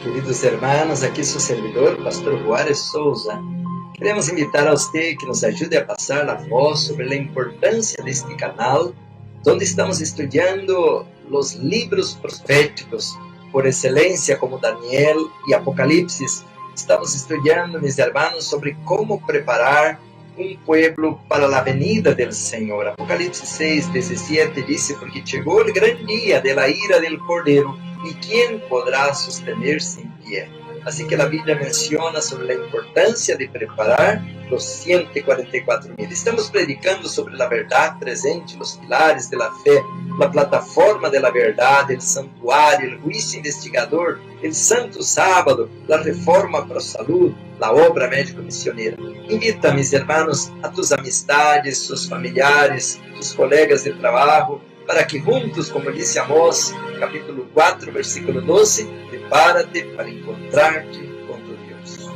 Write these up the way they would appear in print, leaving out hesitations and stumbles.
Queridos hermanos, aqui seu servidor, pastor Juárez Souza. Queremos invitar a você que nos ajude a passar a voz sobre a importância deste canal, onde estamos estudando os livros proféticos por excelência, como Daniel e Apocalipse. Estamos estudando, meus irmãos, sobre como preparar um povo para a venida do Senhor. Apocalipse 6:17 diz: porque chegou o grande dia da ira del Cordeiro, e quem poderá sostener-se em pé? Assim que a Bíblia menciona sobre a importância de preparar os 144.000. Estamos predicando sobre a verdade presente, os pilares da fé, a plataforma da verdade, o santuário, o juízo investigador, o santo sábado, a reforma para a saúde, a obra médico-missioneira. Invita, meus irmãos, a tus amistades, seus familiares, tus colegas de trabalho, para que juntos, como disse Amós, capítulo 4, versículo 12, prepárate para encontrar-te com tu Deus.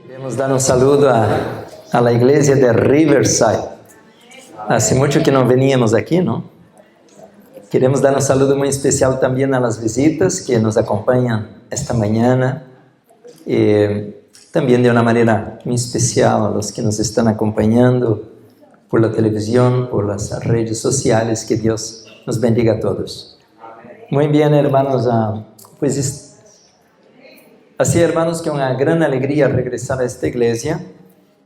Queremos dar um saludo a la igreja de Riverside. Hace muito que não veníamos aqui, não? Queremos dar um saludo muito especial também a las visitas que nos acompanham esta manhã, e também de uma maneira muito especial a los que nos estão acompanhando por la televisão, por las redes sociais. Que Deus nos bendiga a todos. Muito bem, hermanos, pues assim, hermanos, que é uma grande alegria regressar a esta igreja,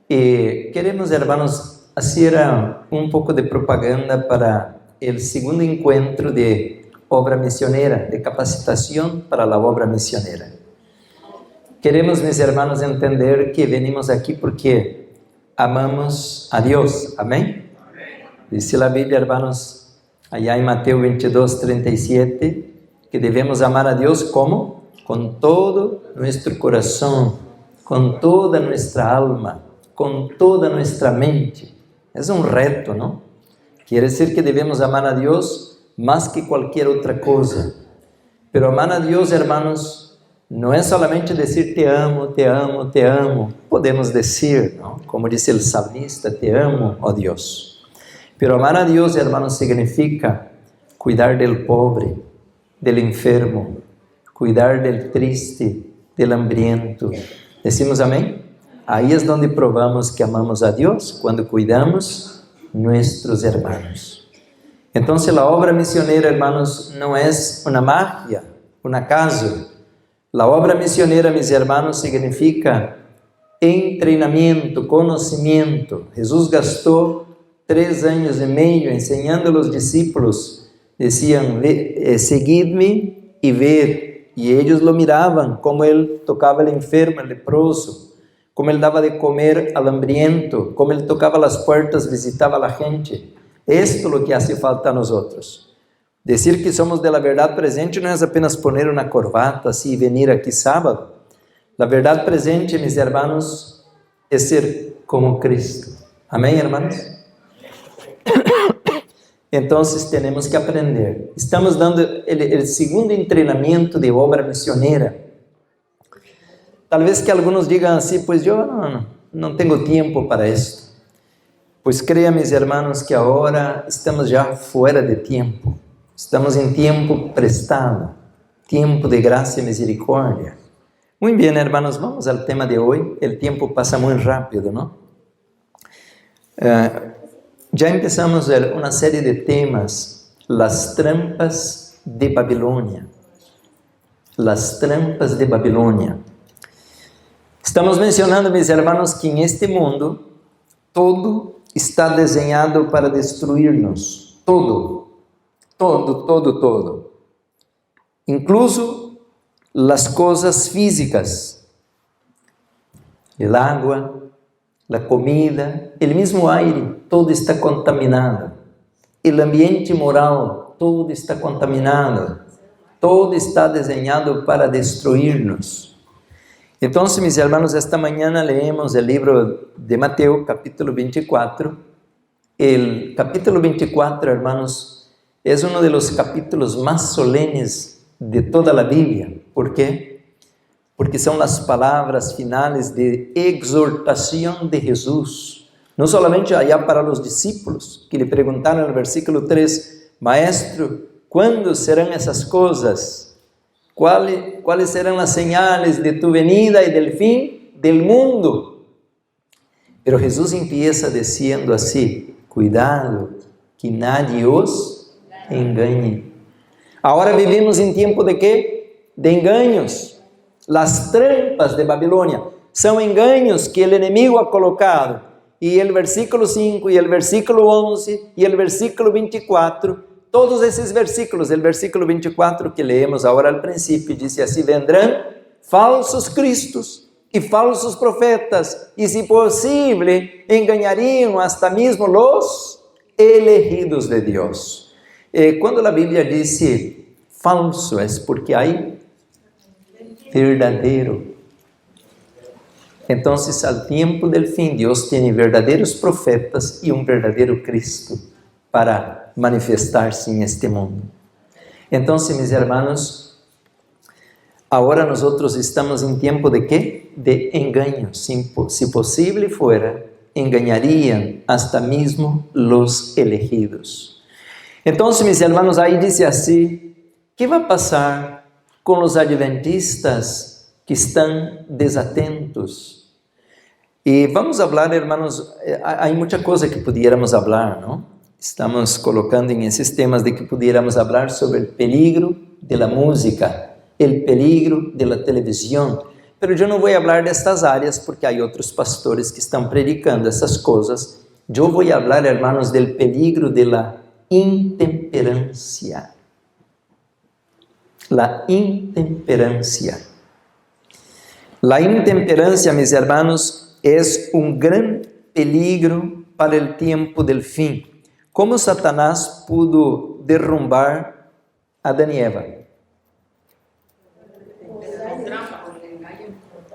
e queremos, hermanos, fazer um pouco de propaganda para o segundo encontro de obra missioneira, de capacitação para a obra missioneira. Queremos, meus irmãos, entender que venimos aqui porque amamos a Deus. Amém? Diz a Bíblia, hermanos, allá em Mateus 22:37, que devemos amar a Deus como? Com todo nosso coração, com toda nossa alma, com toda nossa mente. É um reto, não? Quer dizer que devemos amar a Deus mais que qualquer outra coisa. Pero amar a Deus, hermanos, não é solamente dizer te amo, te amo, te amo. Podemos dizer, não? Como disse o salmista, te amo, ó Deus. Pero amar a Deus, hermanos, significa cuidar del pobre, del enfermo, cuidar del triste, del hambriento. Decimos amém? Aí é onde provamos que amamos a Deus, quando cuidamos nossos hermanos. Então, a obra missioneira, hermanos, não é uma magia, um acaso. A obra missioneira, meus irmãos, significa treinamento, conhecimento. Jesus gastou 3 anos e meio ensinando aos discípulos. Diziam, seguid-me e ver. E eles lo miravam, como ele tocava o enfermo, o leproso, como ele dava de comer ao hambriento, como ele tocava as portas, visitava a gente. Esto é o que hace falta a nós outros. Dizer que somos de la verdade presente não é apenas poner uma corbata assim e venir aqui sábado. La verdade presente, meus irmãos, é ser como Cristo. Amém, irmãos? Então, temos que aprender. Estamos dando o segundo treinamento de obra missioneira. Talvez que alguns digam assim, pois eu não tenho tempo para isso. Pois creia, meus irmãos, que agora estamos já fora de tempo. Estamos em tempo prestado, tempo de graça e misericórdia. Muito bem, hermanos, vamos ao tema de hoje. O tempo passa muito rápido, não? Já começamos uma série de temas, las trampas de Babilônia. Las trampas de Babilônia. Estamos mencionando, meus irmãos, que neste mundo todo está desenhado para destruir-nos. Todo. Incluso as coisas físicas, o água, a comida, o mesmo aire, todo está contaminado. O ambiente moral, todo está contaminado. Todo está desenhado para destruir-nos. Então, meus irmãos, esta manhã leemos o livro de Mateus, capítulo 24. O capítulo 24, hermanos, é um dos capítulos mais solenes de toda a Bíblia. ¿Por quê? Porque são as palavras finais de exortação de Jesus. Não somente allá para os discípulos, que lhe perguntaram no versículo 3, Maestro, quando serão essas coisas? ¿Cuáles serán las señales de tu venida y del fin del mundo? Pero Jesús empieza diciendo así: cuidado, que nadie os engañe. Ahora vivimos en tiempo de ¿qué? De engaños. Las trampas de Babilonia son engaños que el enemigo ha colocado. Y el versículo 5 y el versículo 11 y el versículo 24, todos esos versículos, el versículo 24 que leemos ahora al principio, dice así: vendrán falsos cristos y falsos profetas, y si posible, engañarían hasta mismo los elegidos de Dios. Cuando la Biblia dice falso, es porque hay verdadero. Entonces, al tiempo del fin, Dios tiene verdaderos profetas y un verdadero Cristo para manifestarse en este mundo. Entonces, mis hermanos, ahora nosotros estamos en tiempo de ¿qué? De engaño. Si posible fuera, engañarían hasta mismo los elegidos. Entonces, mis hermanos, ahí dice así: ¿qué va a pasar con los adventistas que están desatentos? Y vamos a hablar, hermanos, hay mucha cosa que pudiéramos hablar, ¿no? Estamos colocando en esos temas de que pudiéramos hablar sobre el peligro de la música, el peligro de la televisión. Pero yo no voy a hablar de estas áreas porque hay otros pastores que están predicando esas cosas. Yo voy a hablar, hermanos, del peligro de la intemperancia. La intemperancia. La intemperancia, mis hermanos, es un gran peligro para el tiempo del fin. ¿Cómo Satanás pudo derrumbar a Adán y Eva?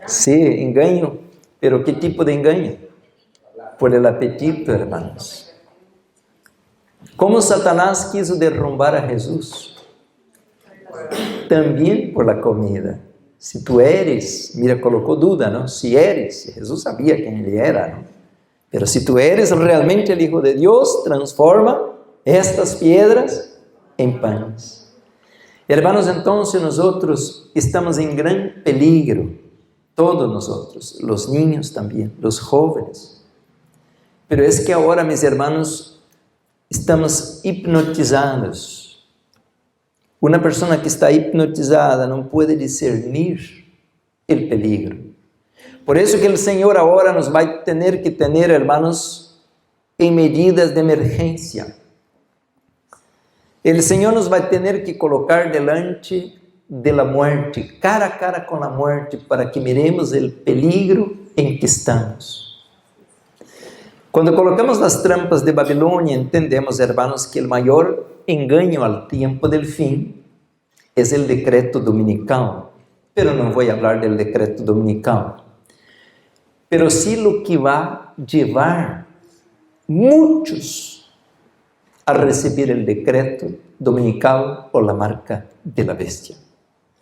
Sí, engaño. ¿Pero qué tipo de engaño? Por el apetito, hermanos. ¿Cómo Satanás quiso derrumbar a Jesús? También por la comida. Si tú eres, mira, colocó duda, ¿no? Si eres, Jesús sabía quién él era, ¿no? Pero si tú eres realmente el Hijo de Dios, transforma estas piedras en panes. Hermanos, entonces nosotros estamos en gran peligro, todos nosotros, los niños también, los jóvenes. Pero es que ahora, mis hermanos, estamos hipnotizados. Una persona que está hipnotizada no puede discernir el peligro. Por eso que el Señor ahora nos va a tener que tener, hermanos, en medidas de emergencia. El Señor nos va a tener que colocar delante de la muerte, cara a cara con la muerte, para que miremos el peligro en que estamos. Cuando colocamos las trampas de Babilonia, entendemos, hermanos, que el mayor engaño al tiempo del fin es el decreto dominical, pero no voy a hablar del decreto dominical, pero sí lo que va a llevar muchos a recibir el decreto dominical o la marca de la bestia.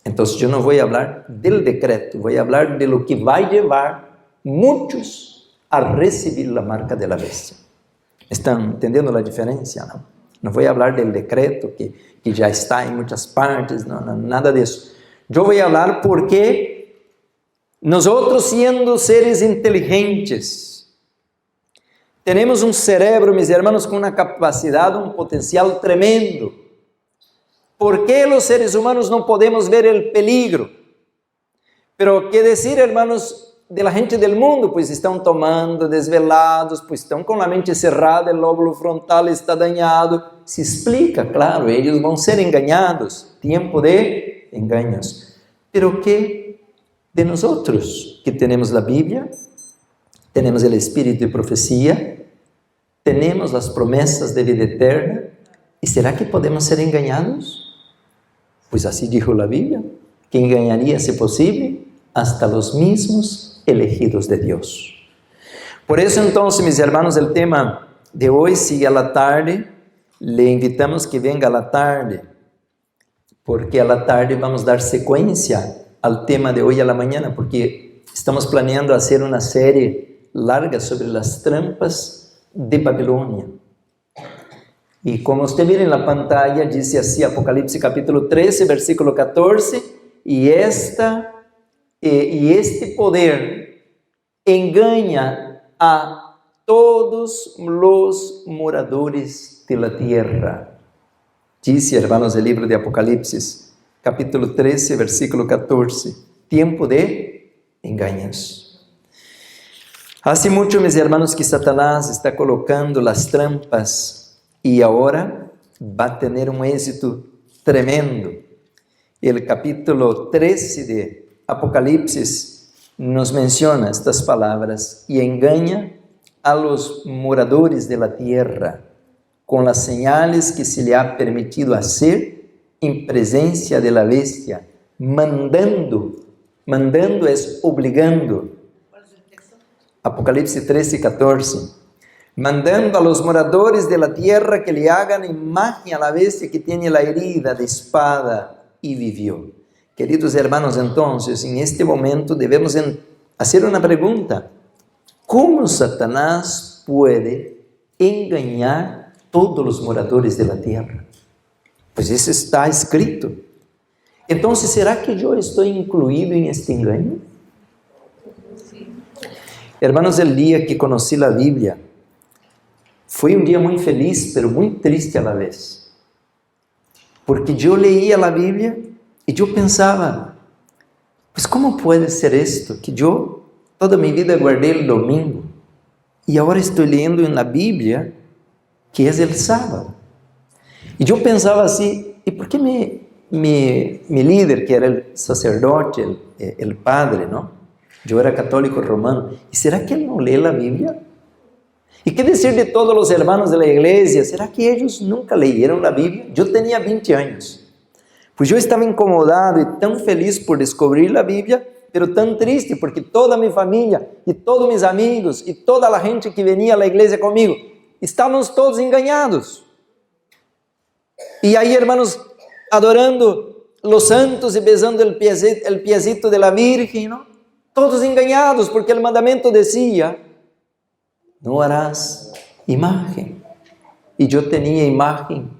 Entonces yo no voy a hablar del decreto, voy a hablar de lo que va a llevar muchos a recibir la marca de la bestia. ¿Están entendiendo la diferencia? No voy a hablar del decreto que ya está en muchas partes, no, nada de eso. Yo voy a hablar porque nosotros, siendo seres inteligentes, tenemos un cerebro, mis hermanos, con una capacidad, un potencial tremendo. ¿Por qué los seres humanos no podemos ver el peligro? Pero qué decir, hermanos, de la gente del mundo, pues estão tomando, desvelados, pues estão com a mente cerrada, el lóbulo frontal está dañado. Se explica, claro, ellos vão ser engañados, tiempo de engaños. Pero ¿qué de nosotros? Que tenemos la Biblia, tenemos el Espíritu de profecía, tenemos las promesas de vida eterna, ¿y será que podemos ser engañados? Pues así dijo la Biblia, que engañaría, si posible, hasta los mismos elegidos de Dios. Por eso entonces, mis hermanos, el tema de hoy sigue a la tarde. Le invitamos que venga a la tarde, porque a la tarde vamos a dar secuencia al tema de hoy a la mañana, porque estamos planeando hacer una serie larga sobre las trampas de Babilonia. Y como usted mira en la pantalla, dice así, Apocalipsis capítulo 13, versículo 14, Y este poder engaña a todos los moradores de la tierra. Dice, hermanos, el libro de Apocalipsis, capítulo 13, versículo 14, tiempo de engaños. Hace mucho, mis hermanos, que Satanás está colocando las trampas y ahora va a tener un éxito tremendo. El capítulo 13 de Apocalipsis nos menciona estas palabras: y engaña a los moradores de la tierra con las señales que se le ha permitido hacer en presencia de la bestia, mandando es obligando. Apocalipsis 13, 14. Mandando a los moradores de la tierra que le hagan imagen a la bestia que tiene la herida de espada y vivió. Queridos hermanos, entonces, en este momento debemos hacer una pregunta: ¿cómo Satanás puede engañar a todos los moradores de la tierra? Pues eso está escrito. Entonces, ¿será que yo estoy incluido en este engaño? Sí. Hermanos, el día que conocí la Biblia fue un día muy feliz, pero muy triste a la vez. Porque yo leía la Biblia y yo pensaba, pues ¿cómo puede ser esto? Que yo toda mi vida guardé el domingo y ahora estoy leyendo en la Biblia que es el sábado. Y yo pensaba así, ¿y por qué mi líder, que era el sacerdote, el padre, ¿no? Yo era católico romano, ¿y será que él no lee la Biblia? ¿Y qué decir de todos los hermanos de la iglesia? ¿Será que ellos nunca leyeron la Biblia? Yo tenía 20 años. Pues yo estaba incomodado y tan feliz por descubrir la Biblia, pero tan triste porque toda mi familia y todos mis amigos y toda la gente que venía a la iglesia conmigo, estábamos todos engañados. Y ahí, hermanos, adorando los santos y besando el piecito de la Virgen, ¿no? Todos engañados porque el mandamiento decía: no harás imagen. Y yo tenía imagen,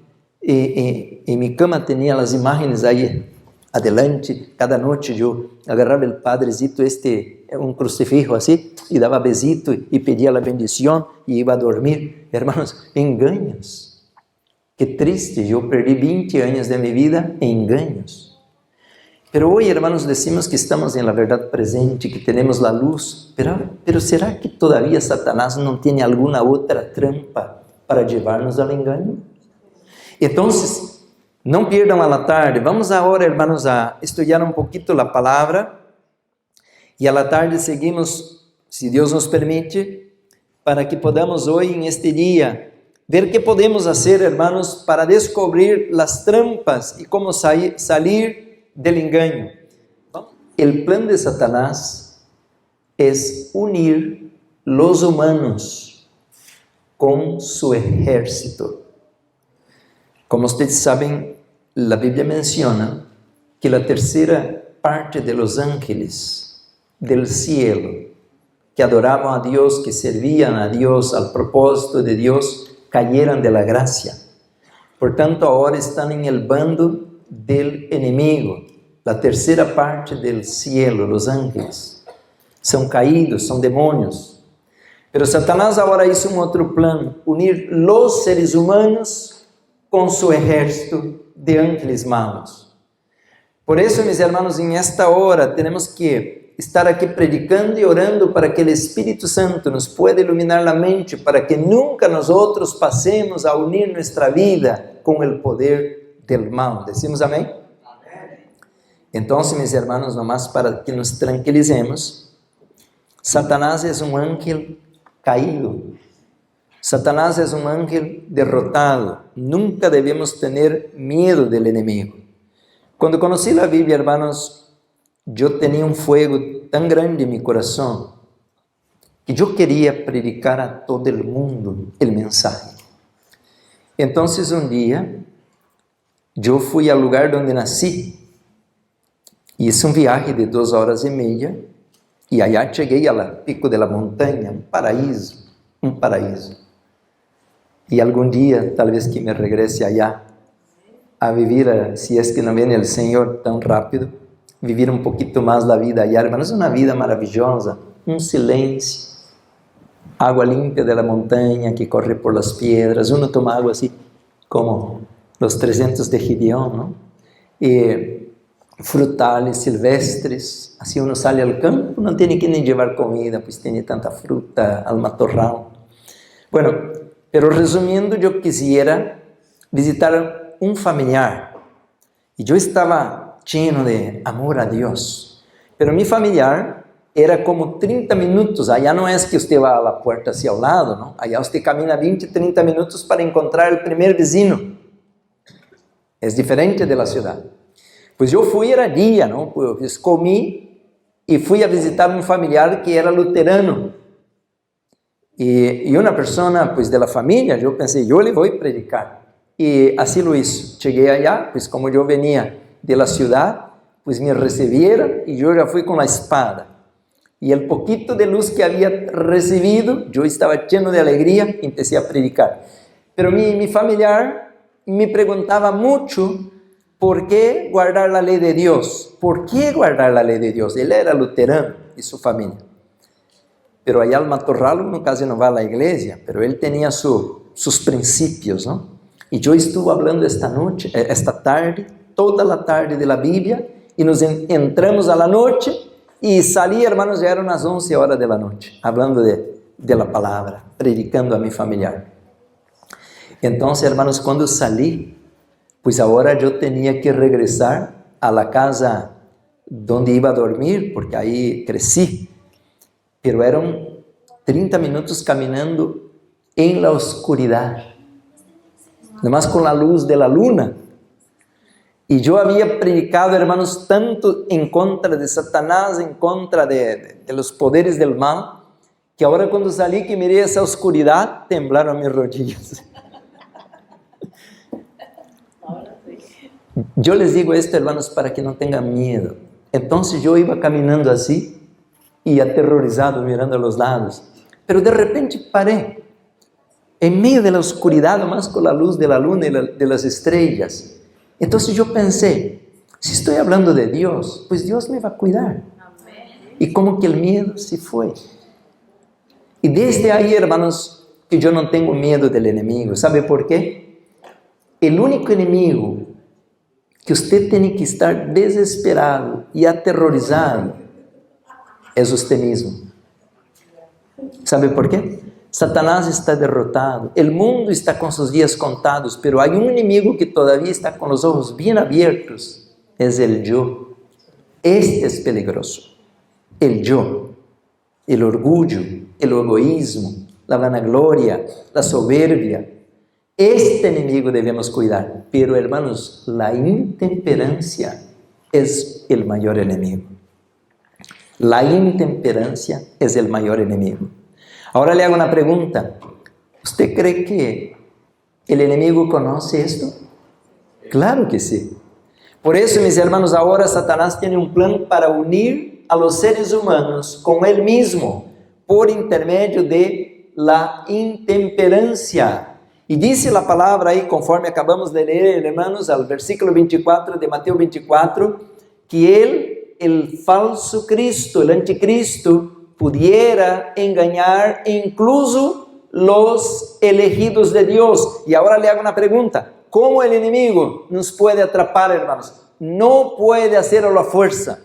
en mi cama tenía las imágenes ahí adelante. Cada noche yo agarraba el padrecito, un crucifijo así, y daba besito y pedía la bendición y iba a dormir. Hermanos, engaños. Qué triste, yo perdí 20 años de mi vida en engaños. Pero hoy, hermanos, decimos que estamos en la verdad presente, que tenemos la luz, pero ¿será que todavía Satanás no tiene alguna otra trampa para llevarnos al engaño? Entonces, no pierdan a la tarde. Vamos ahora, hermanos, a estudiar un poquito la palabra y a la tarde seguimos, si Dios nos permite, para que podamos hoy en este día ver qué podemos hacer, hermanos, para descubrir las trampas y cómo salir del engaño. El plan de Satanás es unir los humanos con su ejército. Como ustedes saben, la Biblia menciona que la tercera parte de los ángeles del cielo que adoraban a Dios, que servían a Dios, al propósito de Dios, cayeron de la gracia. Por tanto, ahora están en el bando del enemigo. La tercera parte del cielo, los ángeles, son caídos, son demonios. Pero Satanás ahora hizo un otro plan: unir los seres humanos con su ejército de ángeles malos. Por eso, mis hermanos, en esta hora tenemos que estar aquí predicando y orando para que el Espíritu Santo nos pueda iluminar la mente, para que nunca nosotros pasemos a unir nuestra vida con el poder del mal. ¿Decimos amén? Entonces, mis hermanos, nomás para que nos tranquilicemos, Satanás es un ángel caído. Satanás es un ángel derrotado. Nunca debemos tener miedo del enemigo. Cuando conocí la Biblia, hermanos, yo tenía un fuego tan grande en mi corazón que yo quería predicar a todo el mundo el mensaje. Entonces, un día, yo fui al lugar donde nací. Y hice un viaje de 2 horas y media y allá llegué al pico de la montaña, un paraíso. Y algún día, tal vez que me regrese allá a vivir, si es que no viene el Señor tan rápido, vivir um pouquinho mais da vida allá, hermanos, uma vida maravilhosa, um silêncio, água limpa da montanha que corre por las piedras, uno toma água assim, como os 300 de Gideón, ¿no? E frutales silvestres, assim uno sale ao campo, não tem que nem levar comida, pois tem tanta fruta al matorral. Bueno, pero resumindo, eu quisiera visitar um familiar, e eu estava lleno de amor a Deus, pero mi familiar era como 30 minutos, allá não é que você vai à porta assim ao lado, não? Allá você camina 20, 30 minutos para encontrar o primeiro vizinho, é diferente da cidade. Pois eu fui, era dia, não? Pois comi e fui a visitar um familiar que era luterano, e uma pessoa, pois, da família, eu pensei, eu lhe vou predicar, e assim lo hizo. Cheguei allá, pois como eu venia de la ciudad, pues me recibieron y yo ya fui con la espada. Y el poquito de luz que había recibido, yo estaba lleno de alegría y empecé a predicar. Pero mi familiar me preguntaba mucho por qué guardar la ley de Dios. ¿Por qué guardar la ley de Dios? Él era luterano y su familia. Pero allá al matorral uno casi no va a la iglesia, pero él tenía sus principios, ¿no? Y yo estuve hablando esta tarde, toda a tarde de la Bíblia, e nos entramos a la noche, e salí, hermanos, já eram as 11 horas da noite, falando de la palavra, predicando a mi familiar. Então, hermanos, quando salí, pues agora eu tinha que regressar a la casa donde iba a dormir, porque aí cresci, pero eram 30 minutos caminhando em la oscuridade, nomás com a luz de la luna. E eu havia predicado, hermanos, tanto em contra de Satanás, em contra de los poderes del mal, que agora quando salí que mirei essa oscuridade, temblaram minhas rodillas. Eu les digo esto, hermanos, para que não tenham medo. Então, eu ia caminhando assim, e aterrorizado, mirando a los lados. Pero de repente parei, em meio da oscuridade, mas com a luz da luna e de las estrelas. Então eu pensei, se estou falando de Deus, pues Deus me vai cuidar. E como que o medo se foi. E desde aí, hermanos, que eu não tenho medo do inimigo. ¿Sabe por quê? O único inimigo que você tem que estar desesperado e aterrorizado é você mesmo. ¿Sabe por quê? Satanás está derrotado, o mundo está com seus dias contados, pero há um inimigo que todavía está com os ojos bem abertos, é o yo. Este é peligroso, o yo, o orgulho, o egoísmo, a vanagloria, a soberbia. Este inimigo devemos cuidar, pero hermanos, a intemperancia é o maior inimigo. A intemperancia é o maior inimigo. Agora le hago uma pergunta. ¿Usted cree que o inimigo conoce esto? Claro que sí. Por eso, mis hermanos, ahora Satanás tiene un plan para unir a los seres humanos con él mismo por intermedio de la intemperancia. Y dice la palabra ahí, conforme acabamos de leer, hermanos, al versículo 24 de Mateo 24, que él, el falso Cristo, el anticristo, pudiera engañar incluso los elegidos de Dios. Y ahora le hago una pregunta. ¿Cómo el enemigo nos puede atrapar, hermanos? No puede hacerlo a fuerza.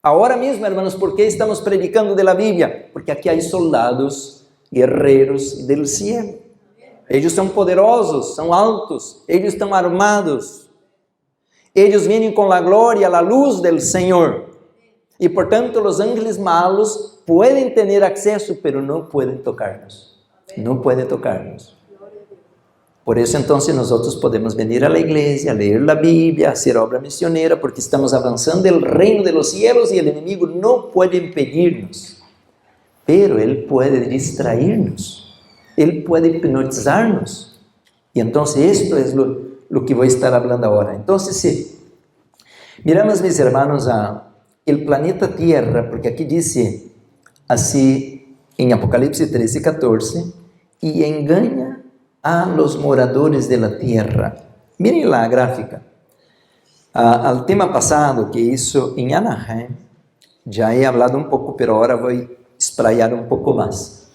Ahora mismo, hermanos, ¿por qué estamos predicando de la Biblia? Porque aquí hay soldados, guerreros del cielo. Ellos son poderosos, son altos, ellos están armados. Ellos vienen con la gloria, la luz del Señor. Y por tanto, los ángeles malos pueden tener acceso, pero no pueden tocarnos. No pueden tocarnos. Por eso entonces nosotros podemos venir a la iglesia, leer la Biblia, hacer obra misionera, porque estamos avanzando el reino de los cielos y el enemigo no puede impedirnos. Pero él puede distraernos, él puede hipnotizarnos. Y entonces esto es lo que voy a estar hablando ahora. Entonces, sí, miramos, mis hermanos, el planeta Tierra, porque aquí dice así en Apocalipsis 13, 14, y engaña a los moradores de la tierra. Miren la gráfica. Al tema pasado que hizo en Anaheim, ya he hablado un poco, pero ahora voy a explayar un poco más.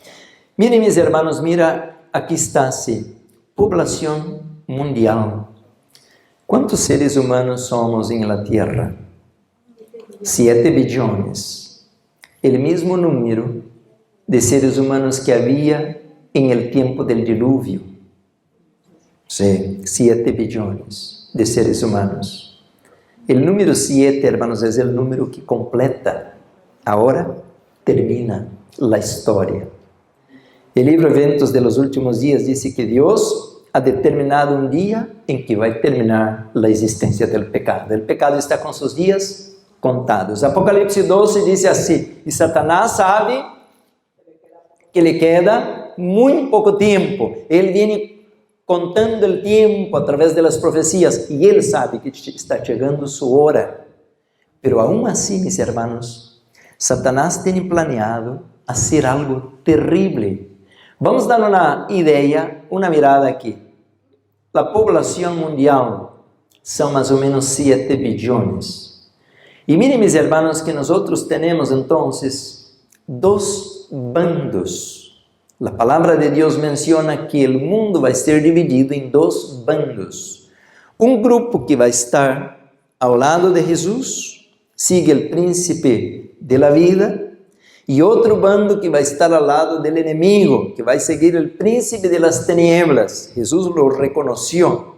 Miren, mis hermanos, mira, aquí está así, población mundial. ¿Cuántos seres humanos somos en la Tierra? 7 billones. El mismo número de seres humanos que había en el tiempo del diluvio. Sí, 7 billones de seres humanos. El número 7, hermanos, es el número que completa. Ahora termina la historia. El libro Eventos de los Últimos Días dice que Dios ha determinado un día en que va a terminar la existencia del pecado. El pecado está con sus días contados. Apocalipsis 12 dice así, y Satanás sabe que le queda muy poco tiempo. Él viene contando el tiempo a través de las profecías y él sabe que está llegando su hora. Pero aún así, mis hermanos, Satanás tiene planeado hacer algo terrible. Vamos a dar una idea, una mirada aquí. La población mundial son más o menos 7 billones. Y miren, mis hermanos, que nosotros tenemos entonces 2 bandos. La palabra de Dios menciona que el mundo va a ser dividido en 2 bandos. Un grupo que va a estar ao lado de Jesús, sigue el príncipe de la vida, y otro bando que va a estar al lado del enemigo, que va a seguir el príncipe de las tinieblas. Jesús lo reconoció.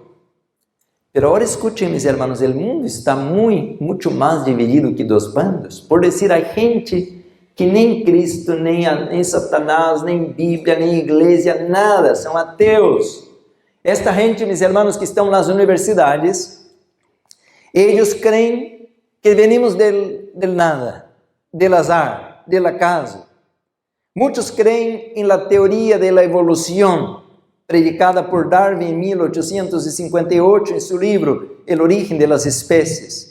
Pero ahora escuchen, mis hermanos, el mundo está mucho más dividido que 2 bandos. Por decir, hay gente que nem Cristo, nem Satanás, nem Bíblia, nem igreja, nada, são ateus. Esta gente, mis hermanos, que estão nas universidades, eles creem que venimos del nada, del azar, del acaso. Muitos creem em la teoria de la evolução, predicada por Darwin em 1858 em seu livro El origen de las especies.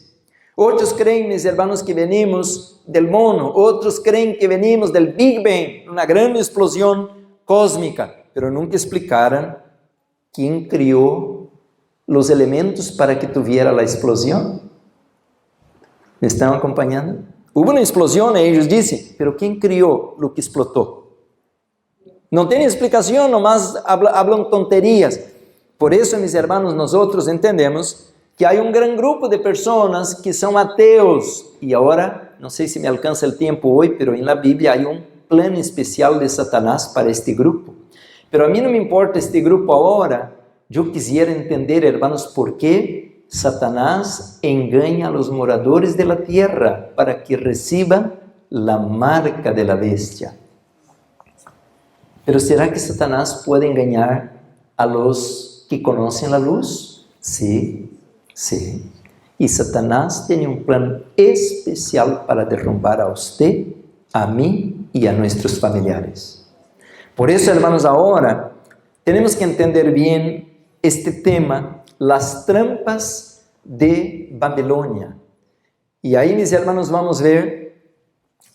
Outros creem, mis hermanos, que venimos del mono. Outros creem que venimos del Big Bang, uma grande explosão cósmica. Pero nunca explicaram quem criou os elementos para que tuviera a explosão. ¿Me estão acompanhando? Hubo uma explosão e eles dizem, pero quem criou o que explotou? Não tem explicação, nomás hablam tonterias. Por isso, mis hermanos, nós entendemos que há um grande grupo de pessoas que são ateus. E agora, não sei se me alcança o tempo hoje, mas na Bíblia há um plano especial de Satanás para este grupo. Pero a mim não me importa este grupo agora. Eu quisiera entender, hermanos, por que Satanás engana a los moradores de la tierra para que reciban la marca de la bestia. Pero ¿será que Satanás puede engañar a los que conocen la luz? Sí. Sí, e Satanás tem um plano especial para derrubar a você, a mim e a nossos familiares. Por isso, hermanos, agora temos que entender bem este tema, as trampas de Babilônia. E aí, mis hermanos, vamos ver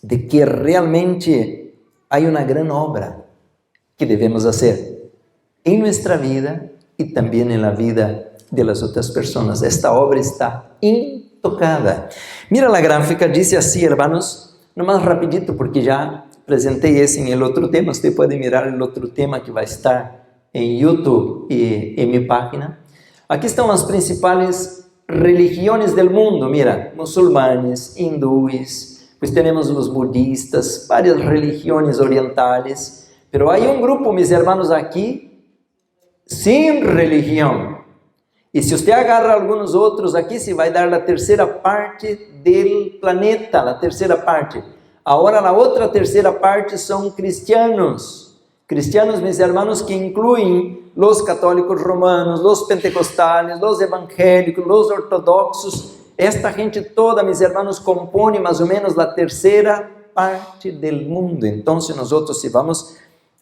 de que realmente há uma grande obra que devemos fazer em nossa vida e também na vida de las outras pessoas. Esta obra está intocada. Mira a gráfica, diz assim, hermanos, nomás rapidito, porque já apresentei esse em el outro tema. Você pode mirar o outro tema que vai estar em YouTube e em minha página. Aqui estão as principais religiões do mundo. Mira, muçulmanes, hindúes, pues temos os budistas, várias religiões orientais. Pero há um grupo, mis hermanos, aqui, sem religião. E se você agarra alguns outros aqui, se vai dar a terceira parte do planeta, a terceira parte. Agora, a outra terceira parte são cristianos. Cristianos, mis hermanos, que incluem os católicos romanos, os pentecostales, os evangélicos, os ortodoxos. Esta gente toda, mis hermanos, compõe mais ou menos a terceira parte do mundo. Então, nós, se vamos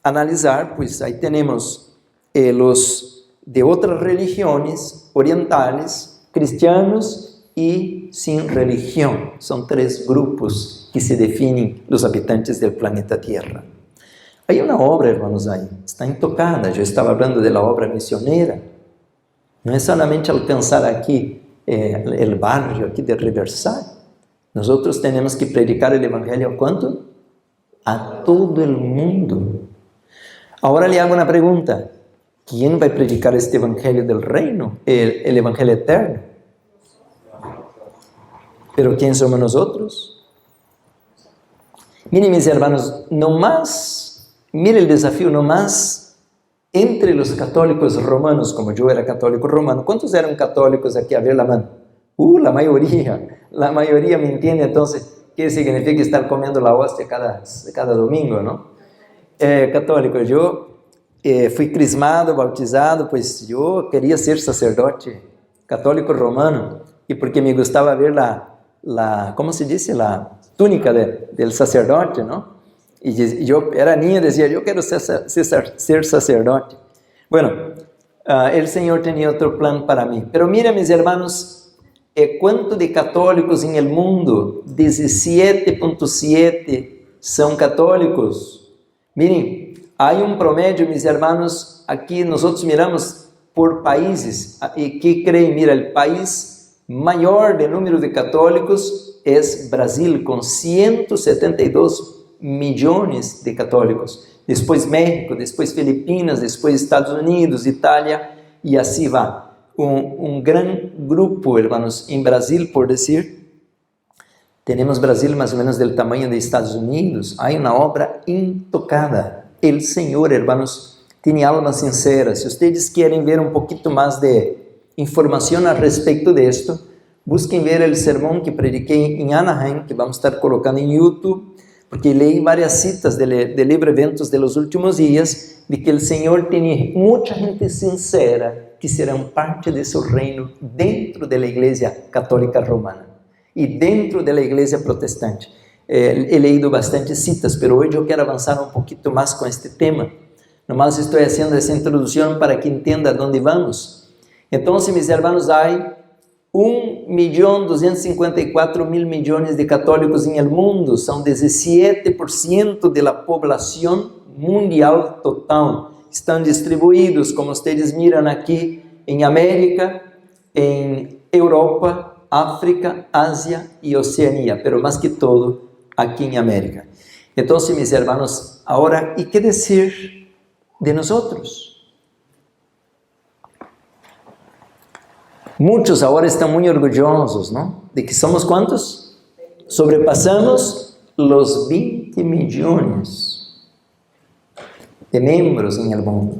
analisar, pues aí temos os de outras religiões orientais, cristianos e sem religião. São 3 grupos que se definem os habitantes do planeta Terra. Há uma obra, hermanos, aí, está intocada. Eu estava falando da obra missioneira. Não é somente alcançar aqui el barrio aqui de Riverside. Nós temos que predicar o evangelho a quanto? A todo o mundo. Agora lhe hago uma pergunta. Quem vai predicar este evangelho del reino? El evangelho eterno. Pero quem somos nós? Miren, mis hermanos, mire el desafío, no más entre los católicos romanos, como yo era católico romano. ¿Cuántos eran católicos aquí? A ver la mano. La mayoría. La mayoría me entiende, entonces, ¿qué significa estar comiendo la hostia cada domingo, no? Católico, yo fui crismado, bautizado, pues yo quería ser sacerdote católico romano, y porque me gustaba ver ¿cómo se dice? La túnica del sacerdote, ¿no? Y yo era niño y decía, yo quiero ser sacerdote. Bueno, el Señor tenía otro plan para mí. Pero mira, mis hermanos, ¿cuánto de católicos en el mundo? 17.7 son católicos. Miren, hay un promedio, mis hermanos, aquí nosotros miramos por países. ¿Y qué creen? Mira, el país mayor de número de católicos es Brasil, con 172 millones de católicos. Después México, después Filipinas, después Estados Unidos, Italia, y así va. Un gran grupo, hermanos, en Brasil, por decir, tenemos Brasil más o menos del tamaño de Estados Unidos. Hay una obra intocada. El Señor, hermanos, tiene almas sinceras. Si ustedes quieren ver un poquito más de información al respecto de esto, busquen ver el sermón que prediqué en Anaheim, que vamos a estar colocando en YouTube, porque leí varias citas del libro Eventos de los Últimos Días, de que el Señor tiene mucha gente sincera que serán parte de su reino dentro de la Iglesia Católica Romana y dentro de la Iglesia Protestante. He leído bastantes citas, pero hoy yo quiero avanzar un poquito más con este tema. Nomás estoy haciendo esa introducción para que entienda dónde vamos. Entonces, mis hermanos, hay 1.254.000 millones de católicos en el mundo. Son 17% de la población mundial total. Estão distribuídos, como vocês miram aqui, em América, em Europa, África, Ásia e Oceania, pero mais que todo aqui em América. Então, mis hermanos, agora, ¿y qué decir de nosotros? Muitos agora estão muito orgulhosos, ¿no? De que somos quantos? Sobrepasamos los 20 millones de miembros en el mundo.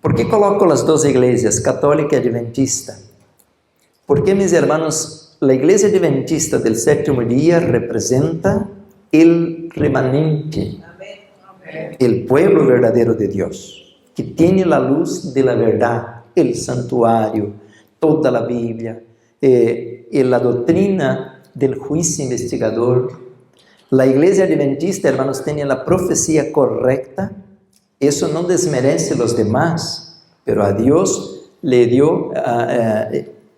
¿Por qué coloco las dos iglesias, católica y adventista? Porque, mis hermanos, la iglesia adventista del séptimo día representa el remanente, el pueblo verdadero de Dios, que tiene la luz de la verdad, el santuario, toda la Biblia, la doctrina del juicio investigador. La iglesia adventista, hermanos, tiene la profecía correcta. Eso no desmerece a los demás, pero a Dios le dio,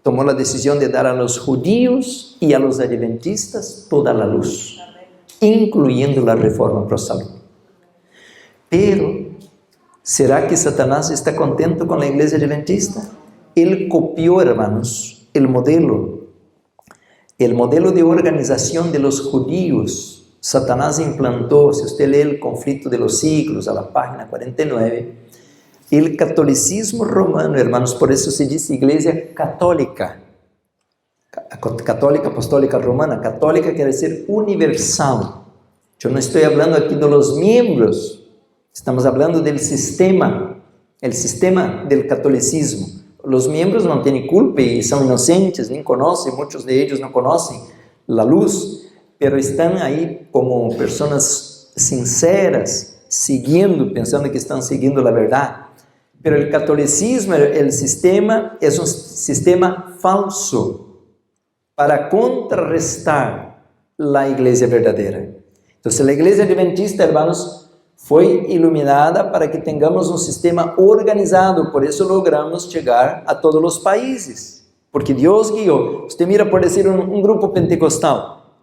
tomó la decisión de dar a los judíos y a los adventistas toda la luz, incluyendo la reforma pro salud. Pero, ¿será que Satanás está contento con la iglesia adventista? Él copió, hermanos, el modelo de organización de los judíos. Satanás implantó, si usted lee el conflicto de los siglos, a la página 49, el catolicismo romano, hermanos, por eso se dice iglesia católica, católica apostólica romana. Católica quiere decir universal. Yo no estoy hablando aquí de los miembros, estamos hablando del sistema, el sistema del catolicismo. Los miembros no tienen culpa y son inocentes, ni conocen, muchos de ellos no conocen la luz, pero están ahí como personas sinceras, siguiendo, pensando que están siguiendo la verdad. Pero el catolicismo, el sistema, es un sistema falso para contrarrestar la iglesia verdadera. Entonces, la iglesia adventista, hermanos, foi iluminada para que tengamos um sistema organizado, por isso logramos chegar a todos os países, porque Deus guiou. Você mira, por dizer, um grupo pentecostal,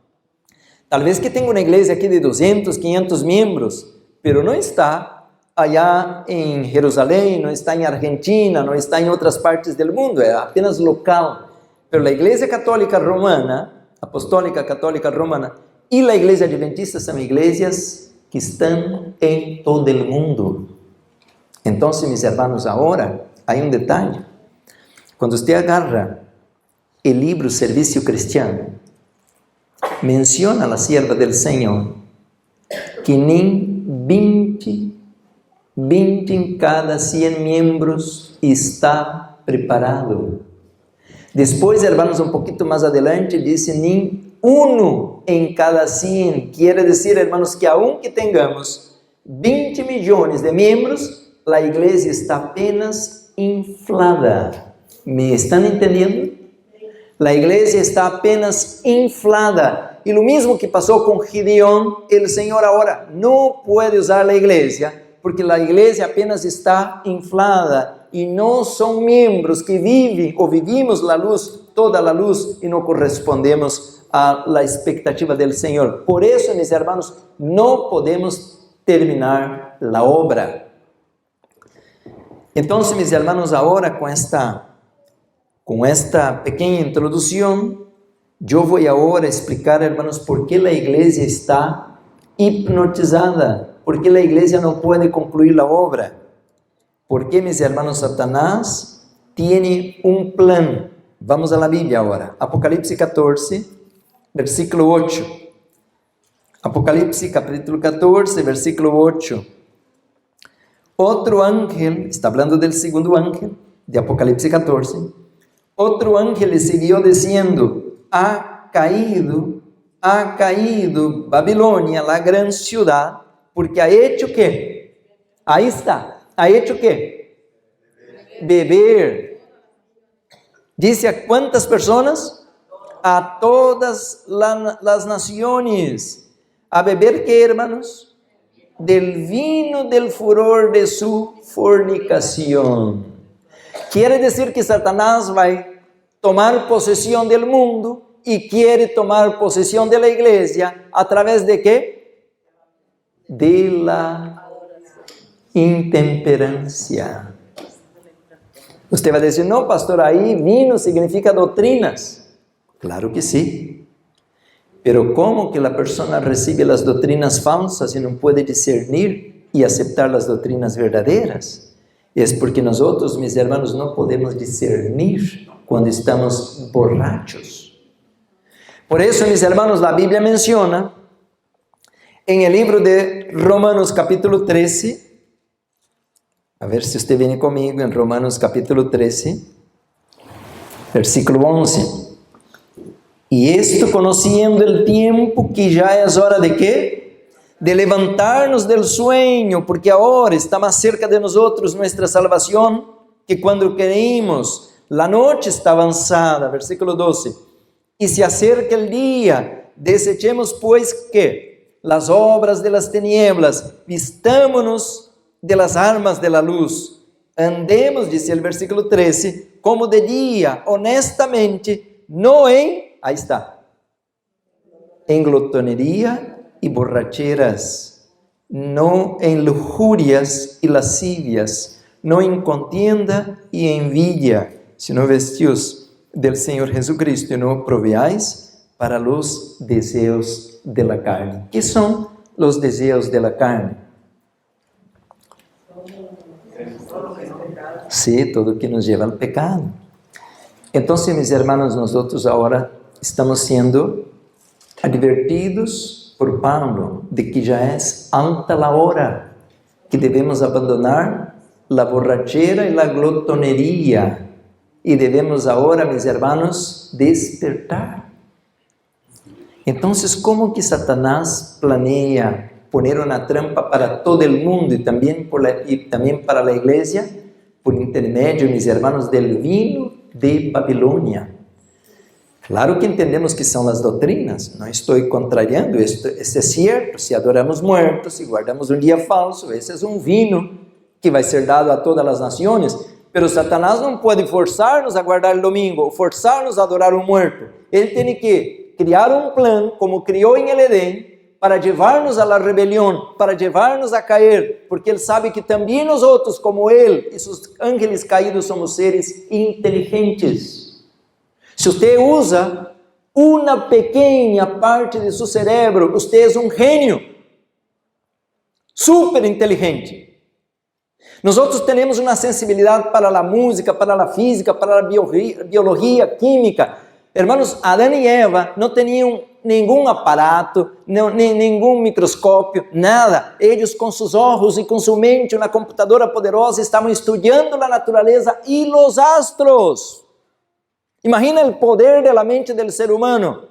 talvez que tenha uma igreja aqui de 200, 500 membros, pero não está allá em Jerusalém, não está em Argentina, não está em outras partes do mundo, é apenas local. pero la Iglesia Católica Romana, Apostólica Católica Romana, y la Iglesia Adventista son iglesias que están en todo el mundo. Entonces, mis hermanos, ahora hay un detalle. Cuando usted agarra el libro Servicio Cristiano, menciona a la sierva del Señor que ni 20 en cada 100 miembros está preparado. Después, hermanos, un poquito más adelante, dice ni 1 en cada 100. Quiere decir, hermanos, que aunque tengamos 20 millones de miembros, la iglesia está apenas inflada. ¿Me están entendiendo? La iglesia está apenas inflada. Y lo mismo que pasó con Gideón, el Señor ahora no puede usar la iglesia porque la iglesia apenas está inflada y no son miembros que viven o vivimos la luz, toda la luz, y no correspondemos a la expectativa del Señor. Por eso, mis hermanos, no podemos terminar la obra. Entonces, mis hermanos, ahora con esta pequeña introducción, yo voy ahora a explicar, hermanos, por qué la iglesia está hipnotizada, por qué la iglesia no puede concluir la obra, por qué, mis hermanos, Satanás tiene un plan. Vamos a la Biblia ahora, Apocalipsis 14, versículo 8. Apocalipsis capítulo 14, versículo 8. Otro ángel, está hablando del segundo ángel de Apocalipsis 14, otro ángel le siguió diciendo, ha caído Babilonia, la gran ciudad, porque ha hecho ¿qué? Ahí está, ha hecho ¿qué? Beber. Dice a cuántas personas, a todas las naciones, a beber ¿qué, hermanos? Del vino del furor de su fornicación. Quiere decir que Satanás va a tomar posesión del mundo y quiere tomar posesión de la iglesia a través de ¿qué? De la intemperancia. Usted va a decir, no, pastor, ahí vino significa doctrinas. Claro que sí. Pero ¿cómo que la persona recibe las doctrinas falsas y no puede discernir y aceptar las doctrinas verdaderas? Es porque nosotros, mis hermanos, no podemos discernir cuando estamos borrachos. Por eso, mis hermanos, la Biblia menciona en el libro de Romanos capítulo 13, a ver si usted viene conmigo en Romanos capítulo 13, versículo 11. Y esto conociendo el tiempo que ya es hora de ¿qué? De levantarnos del sueño, porque ahora está más cerca de nosotros nuestra salvación que cuando creímos. La noche está avanzada, versículo 12. Y se acerca el día, desechemos pues ¿qué? Las obras de las tinieblas, vistámonos de las armas de la luz. Andemos, dice el versículo 13, como de día, honestamente, no ahí está, en glotonería y borracheras, no en lujurias y lascivias, no en contienda y envidia, sino vestidos del Señor Jesucristo y no proveáis para los deseos de la carne. ¿Qué son los deseos de la carne? Sí, todo que nos lleva al pecado. Entonces, mis hermanos, nosotros ahora estamos siendo advertidos por Pablo de que ya es alta la hora, que debemos abandonar la borrachera y la glotonería y debemos ahora, mis hermanos, despertar. Entonces, ¿cómo que Satanás planea poner una trampa para todo el mundo y también para la iglesia? Por intermedio, mis hermanos, del vino de Babilonia. Claro que entendemos que son las doctrinas, no estoy contrariando, esto es cierto, si adoramos muertos, si guardamos un día falso, ese es un vino que va a ser dado a todas las naciones, pero Satanás no puede forzarnos a guardar el domingo, o forzarnos a adorar un muerto. Él tiene que criar un plan, como crió en el Edén, para llevarnos a la rebelión, para llevarnos a caer, porque Él sabe que también nosotros, como Él y sus ángeles caídos, somos seres inteligentes. Se usted usa una pequeña parte de su cerebro, usted es un genio, súper inteligente. Nosotros tenemos una sensibilidad para la música, para la física, para la biología, química. Hermanos, Adán y Eva no tenían ningún aparato, ningún microscopio, nada. Ellos con sus ojos y con su mente, una computadora poderosa, estaban estudiando la naturaleza y los astros. Imagina el poder de la mente del ser humano.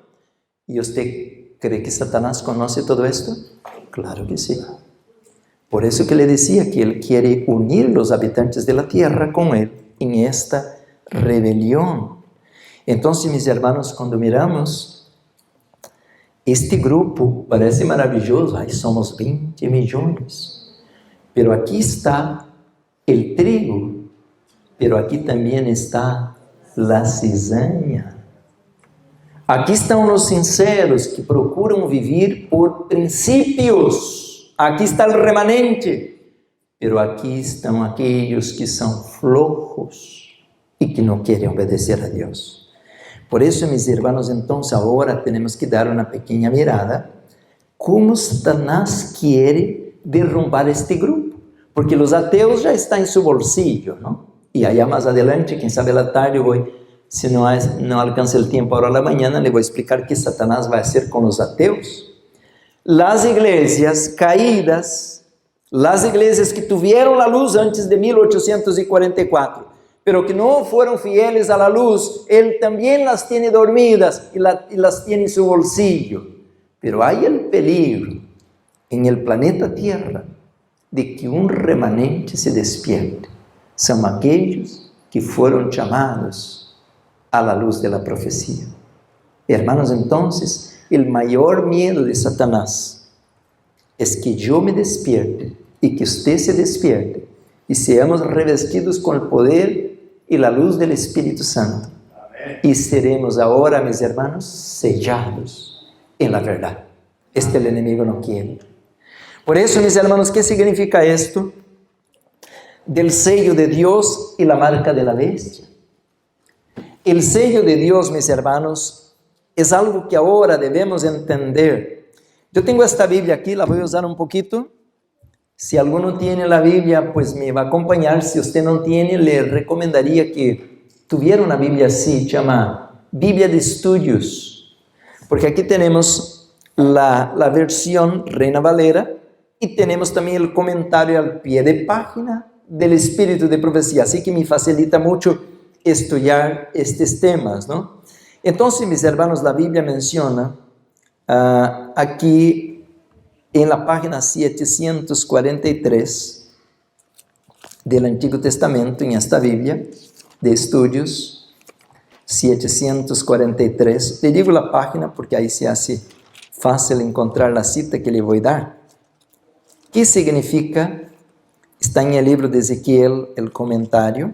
¿Y usted cree que Satanás conoce todo esto? Claro que sí. Por eso que le decía que él quiere unir los habitantes de la tierra con él en esta rebelión. Entonces, mis hermanos, cuando miramos este grupo, parece maravilloso. Ay, somos 20 millones. Pero aquí está el trigo, pero aquí también está la cizaña. Aquí están los sinceros que procuran vivir por principios. Aquí está el remanente, pero aquí están aquellos que son flojos y que no quieren obedecer a Dios. Por eso, mis hermanos, entonces ahora tenemos que dar una pequeña mirada cómo Satanás quiere derrumbar este grupo, porque los ateos ya están en su bolsillo, ¿no? Y allá más adelante, quién sabe a la tarde, si no alcanza el tiempo ahora a la mañana, le voy a explicar qué Satanás va a hacer con los ateos. Las iglesias caídas, las iglesias que tuvieron la luz antes de 1844, pero que no fueron fieles a la luz, él también las tiene dormidas y las tiene en su bolsillo. Pero hay el peligro en el planeta Tierra de que un remanente se despierte. Son aquellos que fueron llamados a la luz de la profecía. Hermanos, entonces, el mayor miedo de Satanás es que yo me despierte y que usted se despierte y seamos revestidos con el poder y la luz del Espíritu Santo. Amén. Y seremos ahora, mis hermanos, sellados en la verdad. El enemigo no quiere. Por eso, mis hermanos, ¿qué significa esto? Del sello de Dios y la marca de la bestia. El sello de Dios, mis hermanos, es algo que ahora debemos entender. Yo tengo esta Biblia aquí, la voy a usar un poquito. Si alguno tiene la Biblia, pues me va a acompañar. Si usted no tiene, le recomendaría que tuviera una Biblia así, se llama Biblia de Estudios. Porque aquí tenemos la versión Reina Valera y tenemos también el comentario al pie de página del Espíritu de Profecía. Así que me facilita mucho estudiar estos temas, ¿no? Entonces, mis hermanos, la Biblia menciona aquí en la página 743 del Antiguo Testamento, en esta Biblia de Estudios, 743. Le digo la página porque ahí se hace fácil encontrar la cita que le voy a dar. ¿Qué significa? Está en el libro de Ezequiel, el comentario.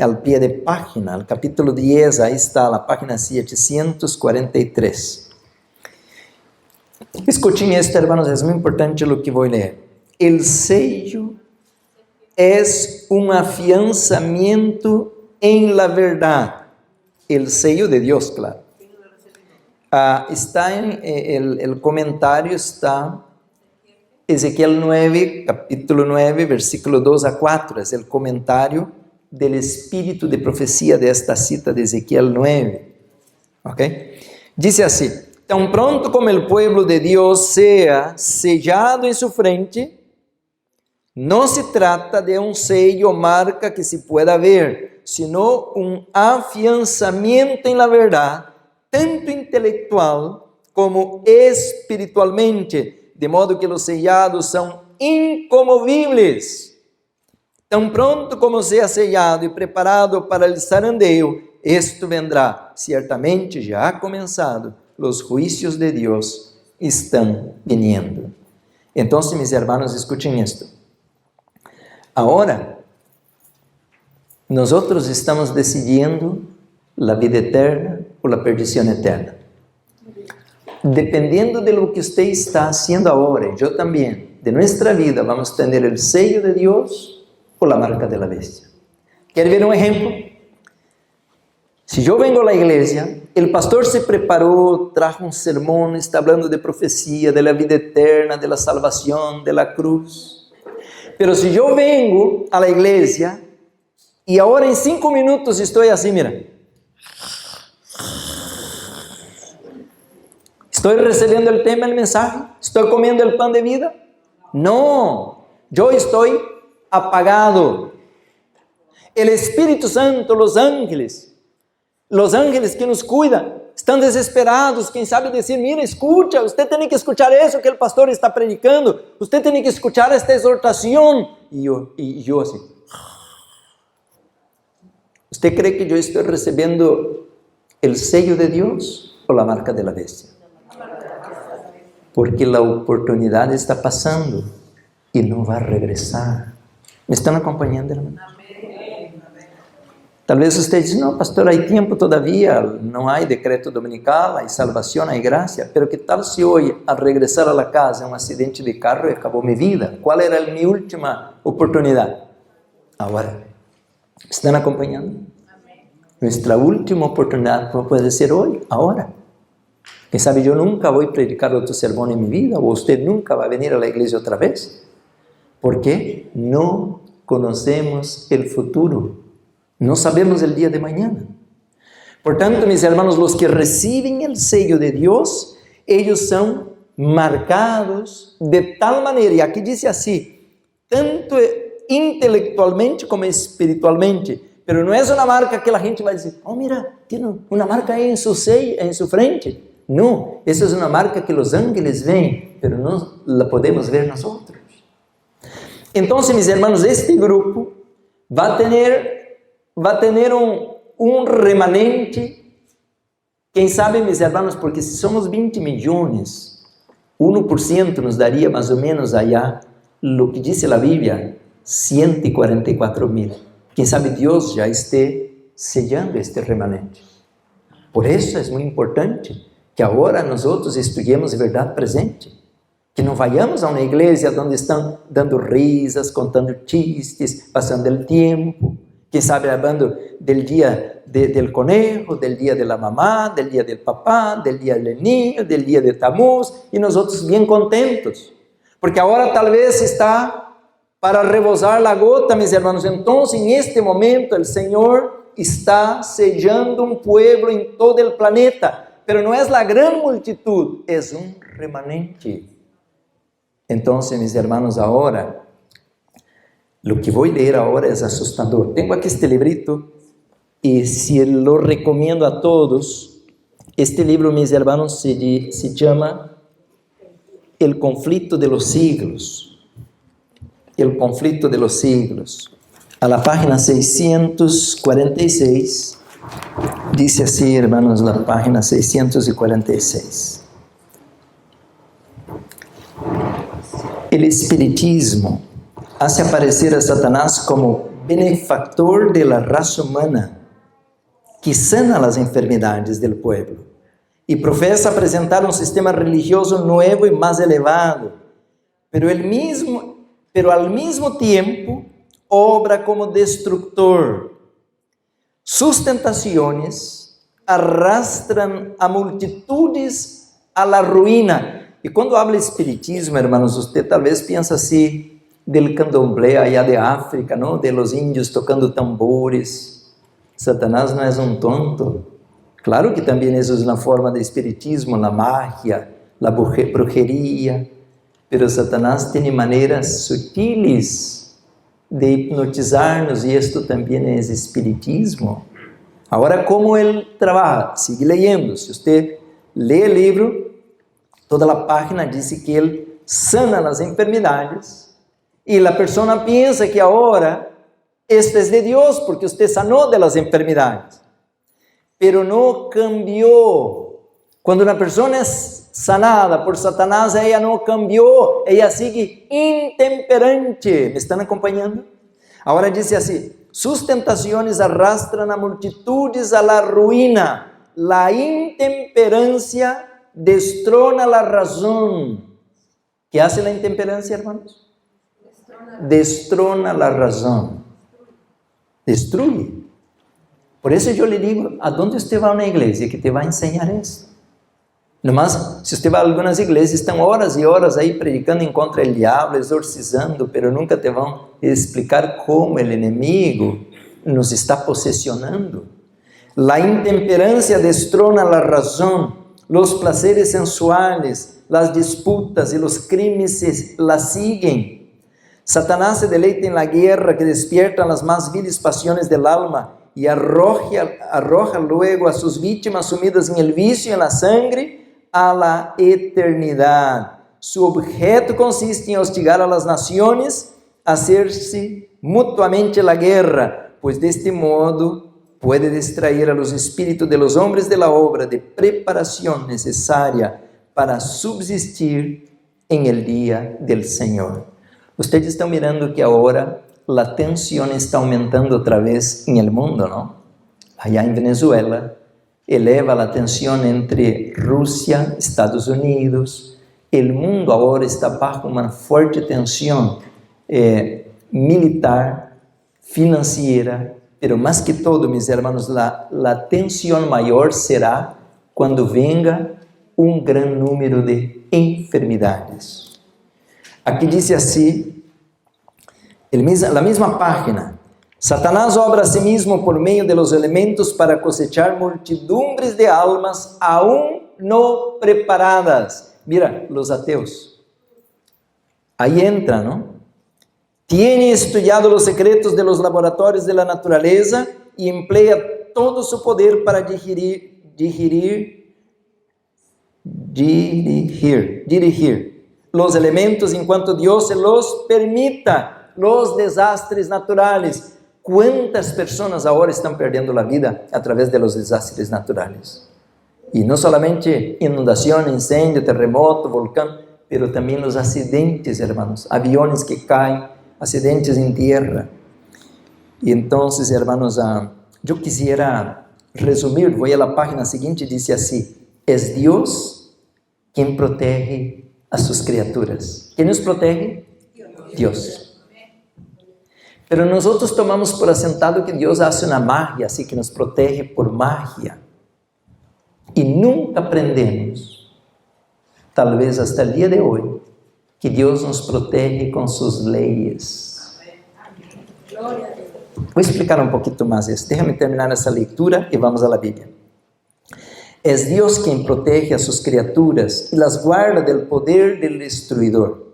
Al pie de página, el capítulo 10, ahí está la página 743. Escuchen esto, hermanos, es muy importante lo que voy a leer. El sello es un afianzamiento en la verdad. El sello de Dios, claro. Está en el comentario, está Ezequiel 9, capítulo 9, versículo 2 a 4, es el comentario del espíritu de profecía de esta cita de Ezequiel 9. ¿Ok? Dice así: tan pronto como el pueblo de Dios sea sellado en su frente, no se trata de un sello o marca que se pueda ver, sino un afianzamiento en la verdad, tanto intelectual como espiritualmente, de modo que los sellados son incomovibles. Tan pronto como sea sellado y preparado para el zarandeo, esto vendrá. Ciertamente ya ha comenzado. Los juicios de Dios están viniendo. Entonces, mis hermanos, escuchen esto. Ahora, nosotros estamos decidiendo la vida eterna o la perdición eterna. Dependiendo de lo que usted está haciendo ahora, y yo también, de nuestra vida, vamos a tener el sello de Dios o la marca de la bestia. ¿Quiere ver un ejemplo? Si yo vengo a la iglesia, el pastor se preparó, trajo un sermón, está hablando de profecía, de la vida eterna, de la salvación, de la cruz. Pero si yo vengo a la iglesia y ahora en 5 minutos estoy así, mira. ¿Estoy recibiendo el tema, el mensaje? ¿Estoy comiendo el pan de vida? No, yo estoy apagado. El Espíritu Santo, los ángeles que nos cuidan, están desesperados. Quem sabe decir, mira, escucha, usted tiene que escuchar eso que el pastor está predicando, usted tiene que escuchar esta exhortación. Y yo así. ¿Usted cree que yo estoy recibiendo el sello de Dios o la marca de la bestia? Porque la oportunidad está pasando y no va a regresar. ¿Me están acompañando, hermano? Tal vez usted dice, no, pastor, hay tiempo todavía, no hay decreto dominical, hay salvación, hay gracia. Pero ¿qué tal si hoy, al regresar a la casa, un accidente de carro y acabó mi vida? ¿Cuál era mi última oportunidad? Ahora. ¿Me están acompañando? Nuestra última oportunidad puede ser hoy, ahora. Quem sabe yo nunca voy a predicar otro sermón en mi vida, o usted nunca va a venir a la iglesia otra vez. Porque no conocemos el futuro. No sabemos el día de mañana. Por tanto, mis hermanos, los que reciben el sello de Dios, ellos son marcados de tal manera, y aquí dice así, tanto intelectualmente como espiritualmente, pero no es una marca que la gente va a decir, oh mira, tiene una marca ahí en su sello, en su frente. No, esa es una marca que los ángeles ven, pero no la podemos ver nosotros. Entonces, mis hermanos, este grupo va a tener un remanente. Quem sabe, mis hermanos, porque si somos 20 millones, 1% nos daría más o menos allá, lo que dice la Biblia, 144,000. Quem sabe Dios ya esté sellando este remanente. Por eso es muy importante que ahora nosotros estudiemos verdad presente. Que não vayamos a uma igreja onde estão dando risas, contando chistes, passando o tempo. Quem sabe hablando del dia del conejo, del dia de la mamá, del dia del papá, del dia del niño, del dia de Tammuz, e nós outros bem contentos. Porque agora talvez está para rebosar la gota, mis hermanos. Então, em este momento, o Senhor está sellando um pueblo em todo o planeta. Pero não é a gran multitud, é um remanente. Então, mis hermanos, ahora, lo que voy a leer ahora es asustador. Tengo aquí este librito y si lo recomiendo a todos. Este libro, mis hermanos, se llama El conflicto de los siglos. El conflicto de los siglos. A la página 646, dice así, hermanos, la página 646. El espiritismo hace aparecer a Satanás como benefactor de la raza humana, que sana las enfermedades del pueblo, y profesa apresentar un sistema religioso nuevo y más elevado, pero al mismo tiempo obra como destructor. Sus tentaciones arrastran a multitudes a la ruina. E quando habla espiritismo, hermanos, usted tal vez piensa assim, del candomblé allá de África, ¿no? De los indios tocando tambores. Satanás não é um tonto. Claro que também isso é uma forma de espiritismo, la magia, la brujería. Pero Satanás tem maneiras sutiles de hipnotizar-nos, e isto também é espiritismo. Agora, como ele trabalha? Sigue leyendo. Se você lê o livro, toda a página diz que ele sana as enfermidades e a pessoa pensa que agora esto é de Deus porque você sanou de las enfermidades. Pero não cambiou. Quando uma pessoa é sanada por Satanás, ela não cambiou, ela sigue intemperante. ¿Me estão acompanhando? Agora diz assim: sus tentaciones arrastran a multitudes a la ruina. La intemperancia destrona la razón. ¿Qué hace la intemperancia, hermanos? Destrona la razón. Destruye. Por isso eu lhe digo, aonde você vai na igreja que te vai ensinar isso? Nomás, se você vai a algumas igrejas, estão horas e horas aí predicando em contra o diabo, exorcizando, pero nunca te vão explicar como o inimigo nos está posesionando. La intemperancia destrona la razón, los placeres sensuales, las disputas y los crímenes la siguen. Satanás se deleita en la guerra que despierta las más viles pasiones del alma y arroja luego a sus víctimas sumidas en el vicio y en la sangre a la eternidad. Su objeto consiste en hostigar a las naciones, hacerse mutuamente la guerra, pues de este modo puede distraer a los espíritus de los hombres de la obra de preparación necesaria para subsistir en el día del Señor. Ustedes estão mirando que agora a tensão está aumentando outra vez em el mundo, não? Allá em Venezuela, eleva a tensão entre Rússia, Estados Unidos. O mundo agora está bajo uma forte tensão militar, financeira, pero mais que todo, mis hermanos, la tensão maior será quando venga um grande número de enfermidades. Aqui diz assim, a mesma página: Satanás obra a sí mismo por meio de los elementos para cosechar multidumbre de almas aún no preparadas. Mira, los ateus. Aí entra, ¿no? Tiene estudiado los secretos de los laboratorios de la naturaleza y emplea todo su poder para dirigir los elementos en cuanto Dios se los permita, los desastres naturales. ¿Cuántas personas ahora están perdiendo la vida a través de los desastres naturales? Y no solamente inundación, incendio, terremoto, volcán, pero también los accidentes, hermanos, aviones que caen, acidentes en tierra. Y entonces, hermanos, yo quisiera resumir, voy a la página siguiente, dice así: es Dios quien protege a sus criaturas. ¿Quién nos protege? Dios. Pero nosotros tomamos por asentado que Dios hace una magia, así que nos protege por magia. Y nunca aprendemos, tal vez hasta el día de hoy, que Dios nos protege con sus leyes. Voy a explicar un poquito más esto. Déjame terminar esa lectura y vamos a la Biblia. Es Dios quien protege a sus criaturas y las guarda del poder del destruidor.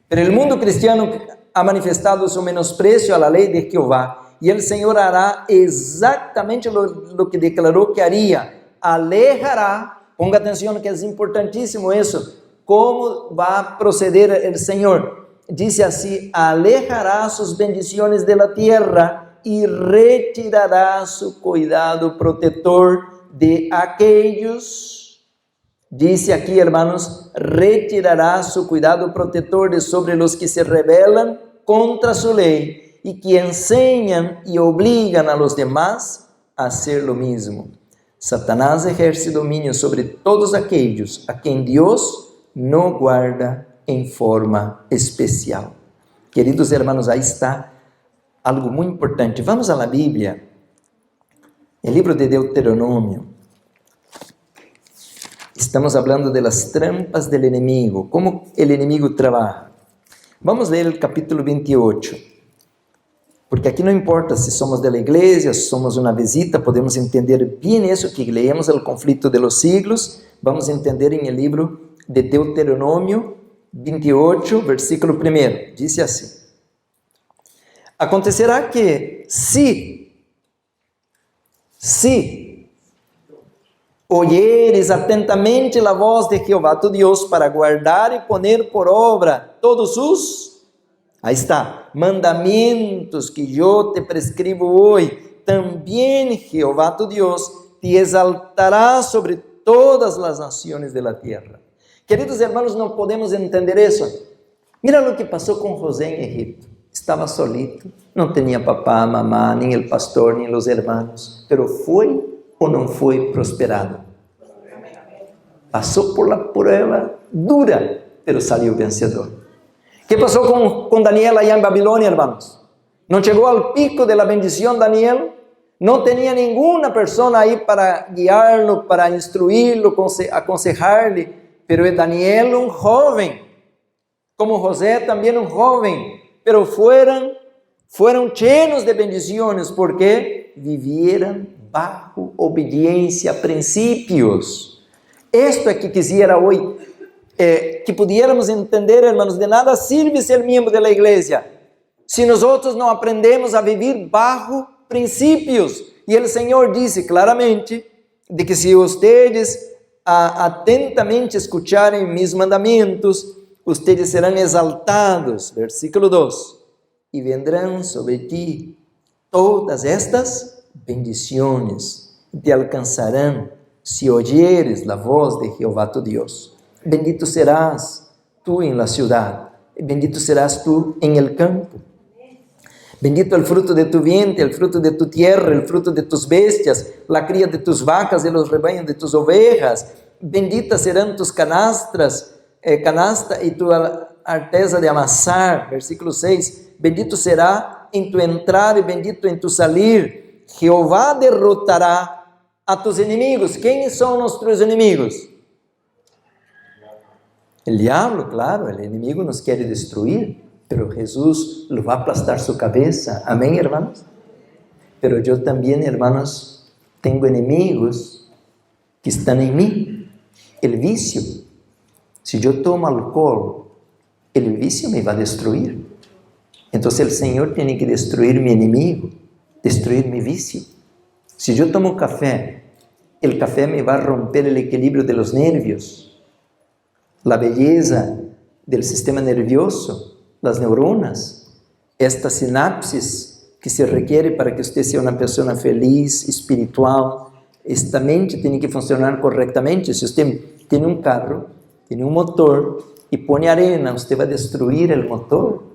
Pero el mundo cristiano ha manifestado su menosprecio a la ley de Jehová, y el Señor hará exactamente lo que declaró que haría. Alejará, ponga atención que es importantísimo eso, ¿cómo va a proceder el Señor? Dice así: alejará sus bendiciones de la tierra y retirará su cuidado protector de aquellos. Dice aquí, hermanos, retirará su cuidado protector de sobre los que se rebelan contra su ley y que enseñan y obligan a los demás a hacer lo mismo. Satanás ejerce dominio sobre todos aquellos a quien Dios no guarda en forma especial. Queridos hermanos, ahí está algo muy importante. Vamos a la Biblia, el libro de Deuteronomio. Estamos hablando de las trampas del enemigo, cómo el enemigo trabaja. Vamos a leer el capítulo 28. Porque aqui não importa se somos da igreja, se somos uma visita, podemos entender bem isso que leemos o conflito de los siglos. Vamos entender em el livro de Deuteronômio 28, versículo 1. Diz assim: acontecerá que se oyeres atentamente a voz de Jehová tu Deus para guardar e poner por obra todos os, aí está, mandamentos que eu te prescribo hoje, também Jehová tu Deus te exaltará sobre todas as nações de la tierra. Queridos hermanos, não podemos entender isso. Mira o que passou com José em Egipto. Estava solito, não tinha papá, mamá, nem o pastor, nem os hermanos, pero foi ou não foi prosperado? Passou por la prueba dura, pero saiu vencedor. ¿Qué pasó con Daniel allá en Babilonia, hermanos? ¿No llegó al pico de la bendición Daniel? No tenía ninguna persona ahí para guiarlo, para instruirlo, aconsejarle. Pero Daniel, un joven, como José también un joven, pero fueron llenos de bendiciones porque vivieron bajo obediencia a principios. Esto es que quisiera hoy que pudiéramos entender, hermanos. De nada sirve ser miembro de la iglesia si nosotros no aprendemos a vivir bajo principios. Y el Señor dice claramente de que si ustedes atentamente escucharem mis mandamentos, ustedes serão exaltados. Versículo 2. E vendrão sobre ti todas estas bendiciones, te alcançarão si oyeres la voz de Jehová tu Dios. Bendito serás tú en la ciudad, bendito serás tú en el campo. Bendito el fruto de tu vientre, el fruto de tu tierra, el fruto de tus bestias, la cría de tus vacas y los rebaños de tus ovejas. Benditas serán tus canasta y tu arteza de amasar. Versículo 6. Bendito será en tu entrar y bendito en tu salir. Jehová derrotará a tus enemigos. ¿Quiénes son nuestros enemigos? El diablo, claro, el enemigo nos quiere destruir, pero Jesús lo va a aplastar su cabeza. Amén, hermanos. Pero yo también, hermanos, tengo enemigos que están en mí. El vicio. Si yo tomo alcohol, el vicio me va a destruir. Entonces el Señor tiene que destruir mi enemigo, destruir mi vicio. Si yo tomo café, el café me va a romper el equilibrio de los nervios, la belleza del sistema nervioso, las neuronas, esta sinapsis que se requiere para que usted sea una persona feliz, espiritual. Esta mente tiene que funcionar correctamente. Si usted tiene un carro, tiene un motor y pone arena, usted va a destruir el motor.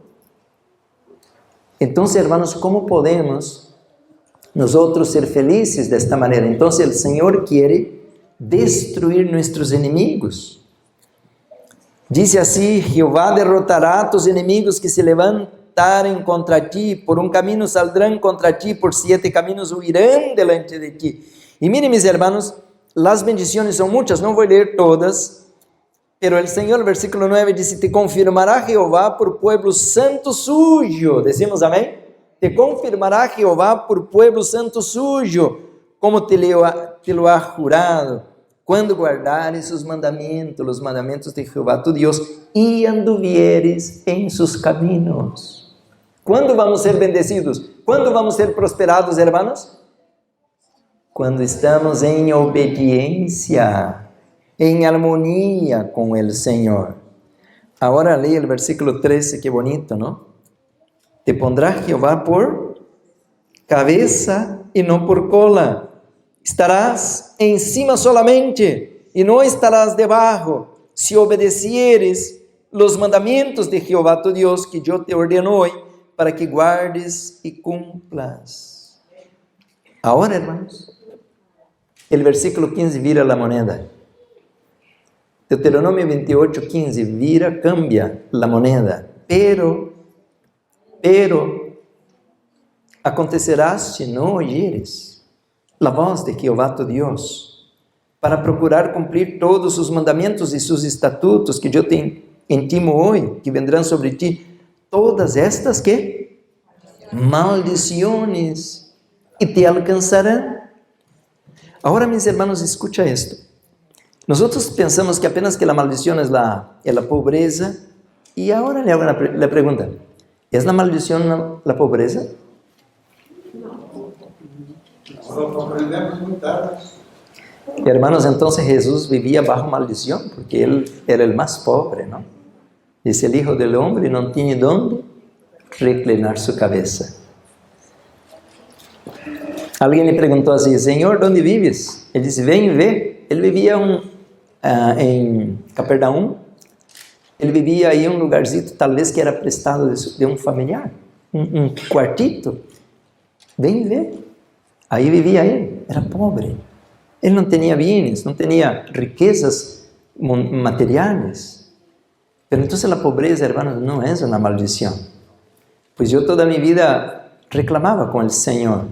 Entonces, hermanos, ¿cómo podemos nosotros ser felices de esta manera? Entonces el Señor quiere destruir nuestros enemigos. Dice así: Jehová derrotará a tus enemigos que se levantaren contra ti. Por un camino saldrán contra ti, por 7 caminos huirán delante de ti. Y miren, mis hermanos, las bendiciones son muchas, no voy a leer todas. Pero el Señor, versículo 9, dice: te confirmará Jehová por pueblo santo suyo. Decimos amén. Te confirmará Jehová por pueblo santo suyo, como te lo ha jurado, cuando guardares sus mandamientos, los mandamientos de Jehová tu Dios, y anduvieres en sus caminos. ¿Cuándo vamos a ser bendecidos? ¿Cuándo vamos a ser prosperados, hermanos? Cuando estamos en obediencia, en armonía con el Señor. Ahora lee el versículo 13, qué bonito, ¿no? Te pondrá Jehová por cabeza y no por cola. Estarás encima solamente y no estarás debajo, si obedecieres los mandamientos de Jehová tu Dios, que yo te ordeno hoy, para que guardes y cumplas. Ahora, hermanos, el versículo 15 vira la moneda. Deuteronomio 28:15, vira, cambia la moneda. Pero acontecerá si no oyeres la voz de Jehová tu Dios, para procurar cumplir todos sus mandamientos y sus estatutos que yo te intimo hoy, que vendrán sobre ti todas estas ¿qué? Maldiciones, y te alcanzarán. Ahora, mis hermanos, escucha esto. Nosotros pensamos que apenas que la maldición es la pobreza, y ahora le hago la pregunta: ¿es la maldición la pobreza? Hermanos, entonces Jesús vivía bajo maldición, porque Él era el más pobre, ¿no? Dice: el Hijo del Hombre no tiene dónde reclinar su cabeza. Alguien le preguntó así: Señor, ¿dónde vives? Él dice: ven y ve. Él vivía en Capernaum. Él vivía ahí en un lugarcito, tal vez que era prestado de un familiar, un cuartito. Ven y ve. Ahí vivía él, era pobre. Él no tenía bienes, no tenía riquezas materiales. Pero entonces la pobreza, hermanos, no es una maldición. Pues yo toda mi vida reclamaba con el Señor: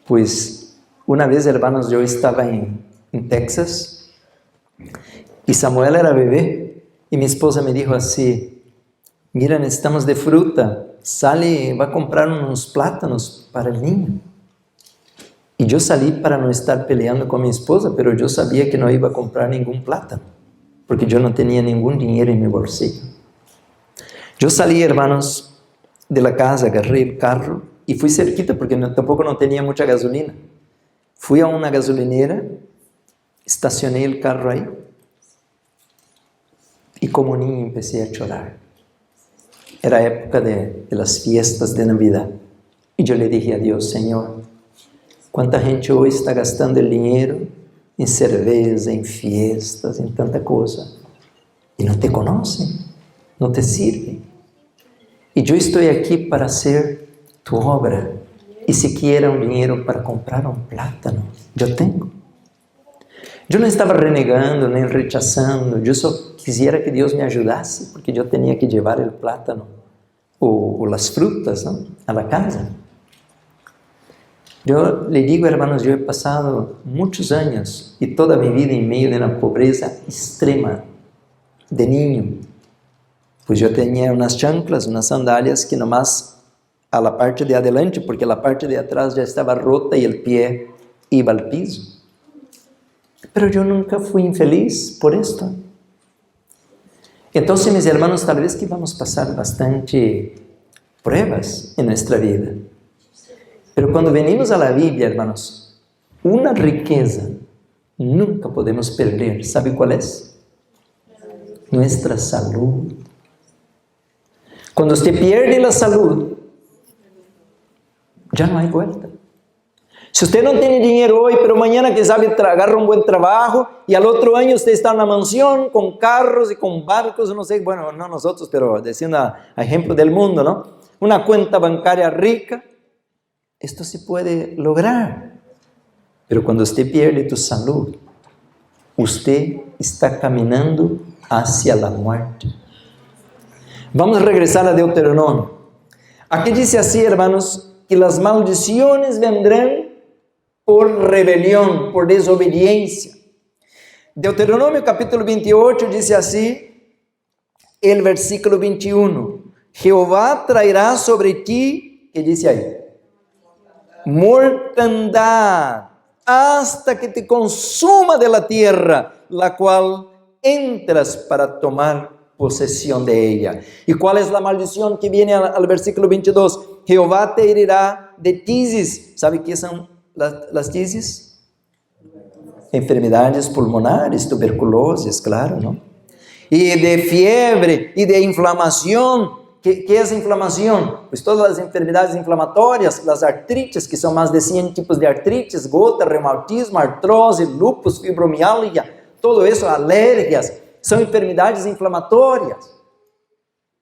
Pues una vez, hermanos, yo estaba en Texas y Samuel era bebé y mi esposa me dijo así: mira, necesitamos de fruta, sale, va a comprar unos plátanos para el niño. Y yo salí para no estar peleando con mi esposa, pero yo sabía que no iba a comprar ningún plátano, porque yo no tenía ningún dinero en mi bolsillo. Yo salí, hermanos, de la casa, agarré el carro y fui cerquita porque tampoco no tenía mucha gasolina. Fui a una gasolinera, estacioné el carro ahí y como niño empecé a llorar. Era época de las fiestas de Navidad y yo le dije a Dios: Señor, ¿cuánta gente hoy está gastando el dinero en cerveza, en fiestas, en tanta cosa? Y no te conocen, no te sirven. Y yo estoy aquí para hacer tu obra. Y si quiera un dinero para comprar un plátano, yo tengo. Yo no estaba renegando ni rechazando. Yo solo quisiera que Dios me ayudase, porque yo tenía que llevar el plátano o las frutas, ¿no?, a la casa. Yo le digo, hermanos, yo he pasado muchos años y toda mi vida en medio de una pobreza extrema de niño. Pues yo tenía unas chanclas, unas sandalias que nomás a la parte de adelante, porque la parte de atrás ya estaba rota y el pie iba al piso. Pero yo nunca fui infeliz por esto. Entonces, mis hermanos, tal vez que vamos a pasar bastante pruebas en nuestra vida. Pero cuando venimos a la Biblia, hermanos, una riqueza nunca podemos perder. ¿Sabe cuál es? Nuestra salud. Cuando usted pierde la salud, ya no hay vuelta. Si usted no tiene dinero hoy, pero mañana, que sabe, agarra un buen trabajo y al otro año usted está en una mansión con carros y con barcos, no sé, bueno, no nosotros, pero diciendo a ejemplo del mundo, ¿no? Una cuenta bancaria rica, esto se puede lograr. Pero cuando usted pierde tu salud, usted está caminando hacia la muerte. Vamos a regresar a Deuteronomio. Aquí dice así, hermanos, que las maldiciones vendrán por rebelión, por desobediencia. Deuteronomio capítulo 28 dice así, el versículo 21. Jehová traerá sobre ti, ¿qué dice ahí? Mortandad, hasta que te consuma de la tierra, la cual entras para tomar posesión de ella. ¿Y cuál es la maldición que viene al versículo 22? Jehová te herirá de tisis. ¿Sabe qué son las tisis? Enfermedades pulmonares, tuberculosis, claro, ¿no? Y de fiebre y de inflamación. ¿Qué es inflamación? Pues todas las enfermedades inflamatorias, las artritis, que son más de 100 tipos de artritis, gota, reumatismo, artrose, lupus, fibromialgia, todo eso, alergias, son enfermedades inflamatorias.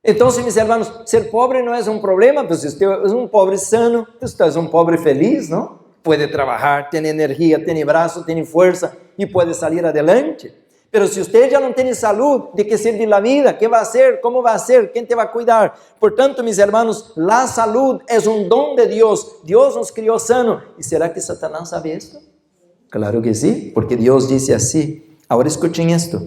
Entonces, mis hermanos, ser pobre no es un problema, pues si usted es un pobre sano, pues usted es un pobre feliz, ¿no? Puede trabajar, tiene energía, tiene brazo, tiene fuerza y puede salir adelante. Pero si usted ya no tiene salud, ¿de qué sirve la vida? ¿Qué va a hacer? ¿Cómo va a hacer? ¿Quién te va a cuidar? Por tanto, mis hermanos, la salud es un don de Dios. Dios nos crió sano. ¿Y será que Satanás sabe esto? Claro que sí, porque Dios dice así. Ahora escuchen esto.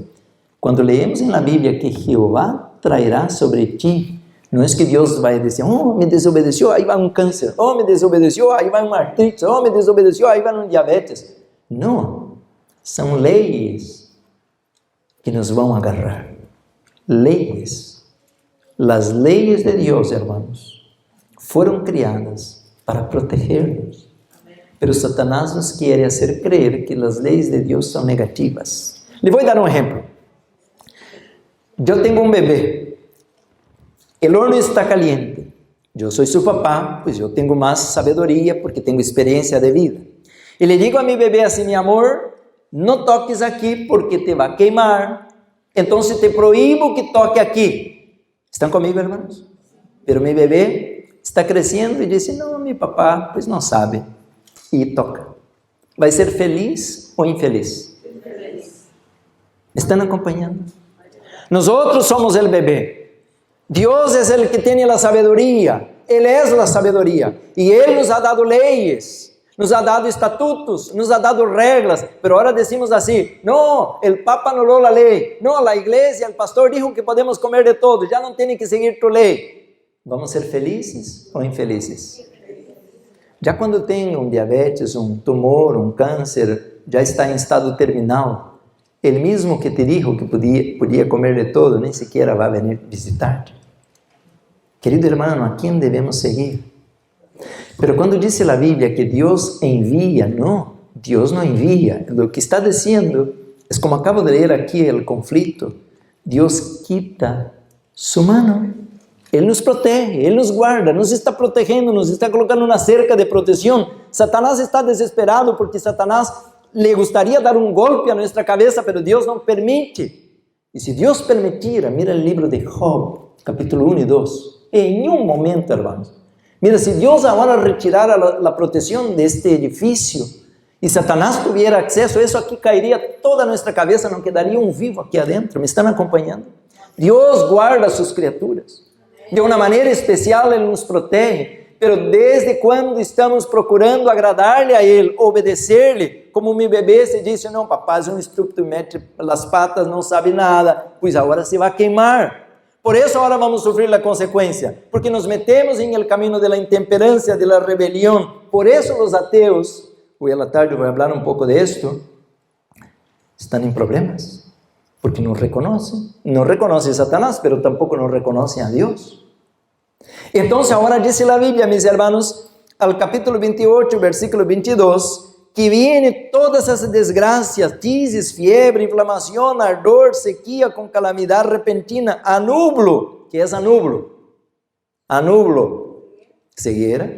Cuando leemos en la Biblia que Jehová traerá sobre ti, no es que Dios va a decir, oh, me desobedeció, ahí va un cáncer. Oh, me desobedeció, ahí va una artritis. Oh, me desobedeció, ahí va un diabetes. No, son leyes que nos van a agarrar. Leyes. Las leyes de Dios, hermanos, fueron creadas para protegernos. Pero Satanás nos quiere hacer creer que las leyes de Dios son negativas. Le voy a dar un ejemplo. Yo tengo un bebé. El horno está caliente. Yo soy su papá, pues yo tengo más sabiduría porque tengo experiencia de vida. Y le digo a mi bebé así, mi amor, no toques aquí porque te va a quemar. Entonces te prohíbo que toque aquí. ¿Están conmigo, hermanos? Pero mi bebé está creciendo y dice, no, mi papá pues no sabe. Y toca. ¿Va a ser feliz o infeliz? Feliz. ¿Me están acompañando? Nosotros somos el bebé. Dios es el que tiene la sabiduría. Él es la sabiduría. Y Él nos ha dado leyes. nos ha dado estatutos, nos ha dado reglas, pero ahora decimos así, no, el Papa anuló la ley, no, la iglesia, el pastor dijo que podemos comer de todo, ya no tiene que seguir tu ley. ¿Vamos a ser felices o infelizes? Ya cuando tenga un diabetes, un tumor, un cáncer, ya está en estado terminal, el mismo que te dijo que podía comer de todo, ni siquiera va a venir a visitarte. Querido hermano, ¿a quién debemos seguir? Pero cuando dice la Biblia que Dios envía, no, Dios no envía. Lo que está diciendo es como acabo de leer aquí el conflicto. Dios quita su mano. Él nos protege, Él nos guarda, nos está protegiendo, nos está colocando una cerca de protección. Satanás está desesperado porque Satanás le gustaría dar un golpe a nuestra cabeza, pero Dios no permite. Y si Dios permitiera, mira el libro de Job, capítulo 1 y 2. En un momento, hermanos. Mira, si Dios ahora retirara la protección de este edificio y Satanás tuviera acceso, eso aquí caería toda nuestra cabeza, no quedaría un vivo aquí adentro. ¿Me están acompañando? Dios guarda a sus criaturas. De una manera especial Él nos protege, pero desde cuando estamos procurando agradarle a Él, obedecerle, como mi bebê se dice, não, papá é um estúpido, mete as patas, não sabe nada, pois agora se vai queimar. Por eso ahora vamos a sufrir la consecuencia, porque nos metemos en el camino de la intemperancia, de la rebelión. Por eso los ateos, hoy a la tarde voy a hablar un poco de esto, están en problemas. Porque no reconoce a Satanás, pero tampoco no reconoce a Dios. Entonces ahora dice la Biblia, mis hermanos, al capítulo 28, versículo 22, que viene todas esas desgracias, tisis, fiebre, inflamación, ardor, sequía, con calamidad repentina, anublo. ¿Qué es anublo? Anublo, ceguera.